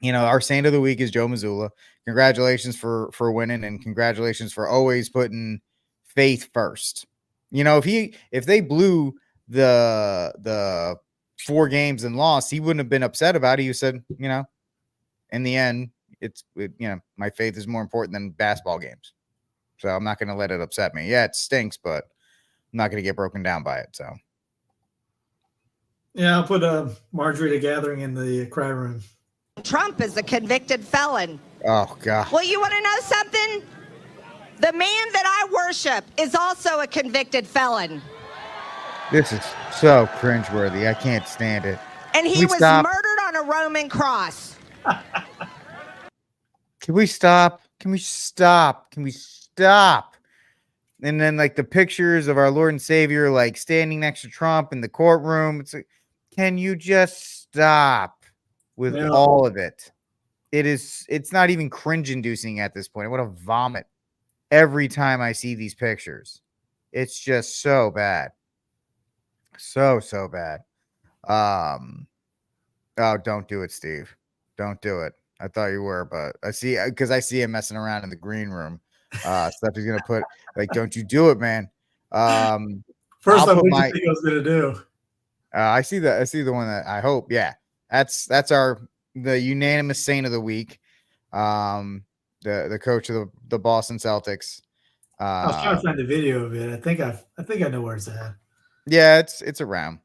our Saint of the Week is Joe Mazzulla. Congratulations for winning, and congratulations for always putting faith first. If they blew the 4 games and lost, he wouldn't have been upset about it. He said, in the end, my faith is more important than basketball games. So I'm not going to let it upset me. Yeah, it stinks, but I'm not going to get broken down by it. So. Yeah, I'll put Marjorie the Gathering in the cry room. Trump is a convicted felon. Oh, God. Well, you want to know something? The man that I worship is also a convicted felon. This is so cringeworthy. I can't stand it. And he was murdered on a Roman cross. Can we stop? Can we stop? Can we stop? And then like the pictures of our Lord and Savior like standing next to Trump in the courtroom. It's like, can you just stop with all of it? It's not even cringe inducing at this point. I want to vomit every time I see these pictures. It's just so bad. So bad. Oh, don't do it, Steve. Don't do it. I thought you were, but I see him messing around in the green room. Stuff he's gonna put like, don't you do it, man. First off, what do you think I was gonna do? I see the one that I hope. Yeah, that's the unanimous saint of the week. The coach of the Boston Celtics. I was trying to find the video of it. I think I know where it's at. Yeah, it's around.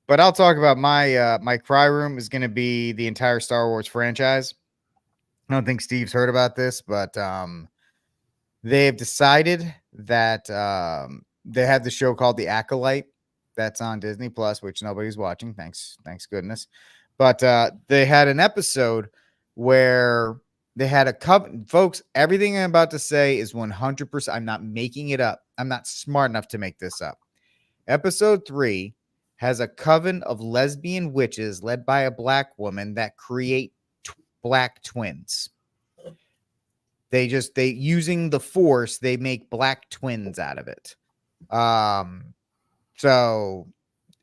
But I'll talk about my cry room is going to be the entire Star Wars franchise. I don't think Steve's heard about this, but they have decided that they have the show called The Acolyte that's on Disney Plus, which nobody's watching. Thanks goodness. But they had an episode where they had a coven. Folks, everything I'm about to say is 100%. I'm not making it up. I'm not smart enough to make this up. Episode 3 has a coven of lesbian witches led by a black woman that create black twins. They using the Force, they make black twins out of it. So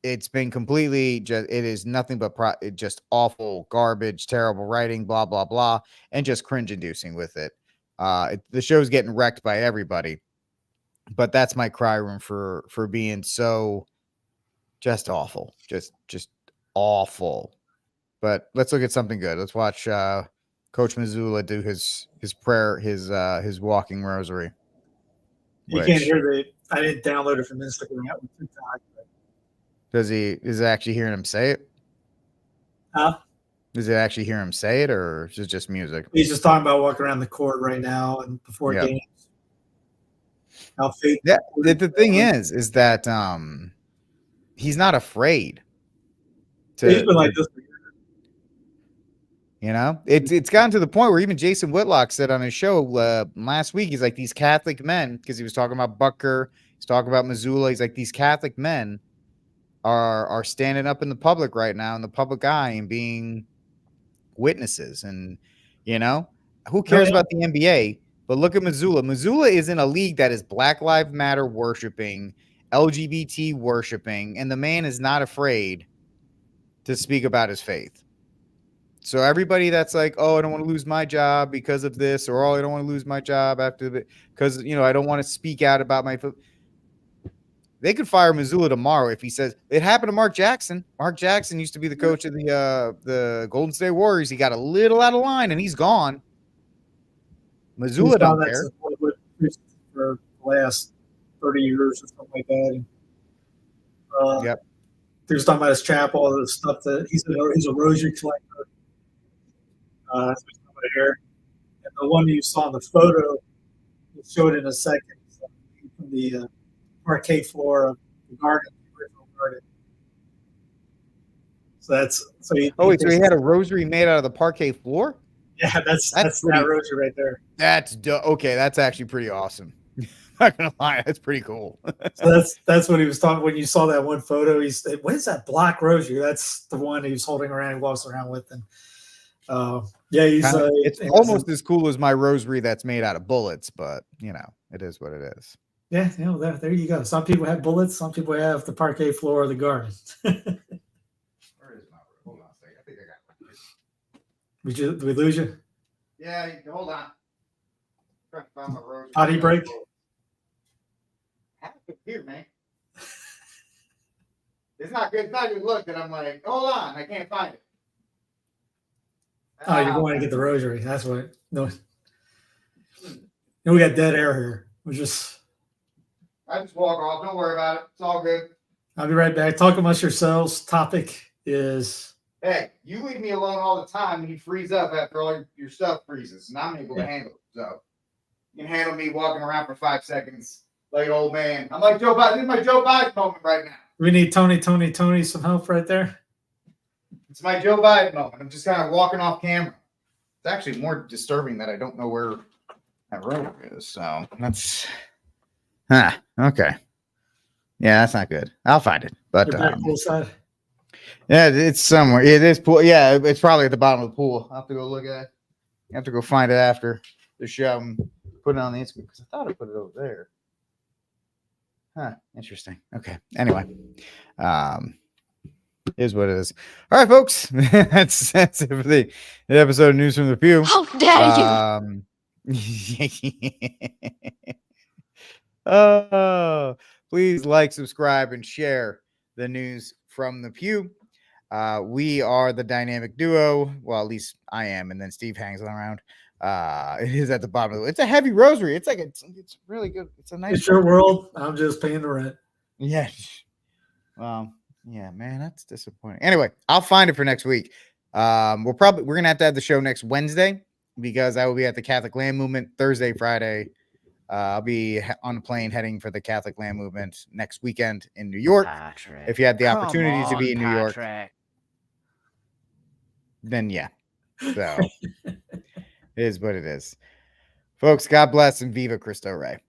it's been completely it is nothing but just awful garbage, terrible writing, blah blah blah, and just cringe inducing with it. The show's getting wrecked by everybody, but that's my cry room for being so just awful, just awful. But let's look at something good. Let's watch Coach Missoula do his prayer, his walking rosary. You can't hear I didn't download it from Instagram. Is it actually hearing him say it? Huh? Does it actually hear him say it, or is it just music? He's just talking about walking around the court right now and before games. How faithful. Yeah, the thing is that he's not afraid. He's been like this for years. You know, it's gotten to the point where even Jason Whitlock said on his show last week, he's like, these Catholic men, because he was talking about Butker, he's talking about Missoula. He's like, these Catholic men are standing up in the public right now, in the public eye, and being witnesses. And, you know, who cares about the NBA? But look at Missoula. Missoula is in a league that is Black Lives Matter worshiping, LGBT worshiping, and the man is not afraid to speak about his faith. So everybody that's like, oh, I don't want to lose my job because of this, or oh, I don't want to lose my job because you know, I don't want to speak out about my foot. They could fire Missoula tomorrow if he says it happened to Mark Jackson. Mark Jackson used to be the coach of the Golden State Warriors. He got a little out of line and he's gone. Missoula don't care. For the last 30 years or something like that. And, yep. He was talking about his chapel, all the stuff that he's a rosary collector. That's what he's talking about here. And the one you saw in the photo, we'll show it in a second, from the parquet floor of the garden, the original garden. So he had a rosary made out of the parquet floor? Yeah, that's that rosary right there. Okay, that's actually pretty awesome. Not gonna lie, that's pretty cool. So that's what he was talking when you saw that one photo. He said, "What is that black rosary?" That's the one he was holding around and walks around with. And yeah, it's almost as cool as my rosary that's made out of bullets, but you know, it is what it is. Yeah, you know, there you go. Some people have bullets, some people have the parquet floor of the garden. Where is my hold on a second. I think I got it. Did we lose you? Yeah, hold on. Trying to find my rosary. Potty break. Here, man. It's not good. It's not good look that I'm like, hold on, I can't find it. Oh, you're going to get the rosary. That's what. No, we got dead air here. I just walk off. Don't worry about it. It's all good. I'll be right back. Talk amongst yourselves. Topic is. Hey, you leave me alone all the time and you freeze up after all your stuff freezes, and I'm able to handle it. So you can handle me walking around for 5 seconds. Like old man. I'm like Joe Biden. This is my Joe Biden moment right now. We need Tony some help right there. It's my Joe Biden moment. I'm just kind of walking off camera. It's actually more disturbing that I don't know where that road is. So that's okay. Yeah, that's not good. I'll find it. But poolside. yeah, it's somewhere. It is pool. Yeah, it's probably at the bottom of the pool. I'll have to go look at it. I have to go find it after the show and put it on the Instagram because I thought I put it over there. Huh. Interesting. Okay. Anyway, is what it is. All right, folks. that's it for the episode of News from the Pew. How dare you? Please like, subscribe, and share the News from the Pew. We are the dynamic duo. Well, at least I am, and then Steve hangs around. It is at the bottom of the. It's a heavy rosary. It's like it's really good. It's a nice. It's your world. I'm just paying the rent. Yeah. Yeah, man, that's disappointing. Anyway, I'll find it for next week. We're gonna have to have the show next Wednesday because I will be at the Catholic Land Movement Thursday, Friday. I'll be on a plane heading for the Catholic Land Movement next weekend in New York. Patrick, if you had the opportunity to be in New York, then yeah. So it is what it is. Folks, God bless and Viva Cristo Rey.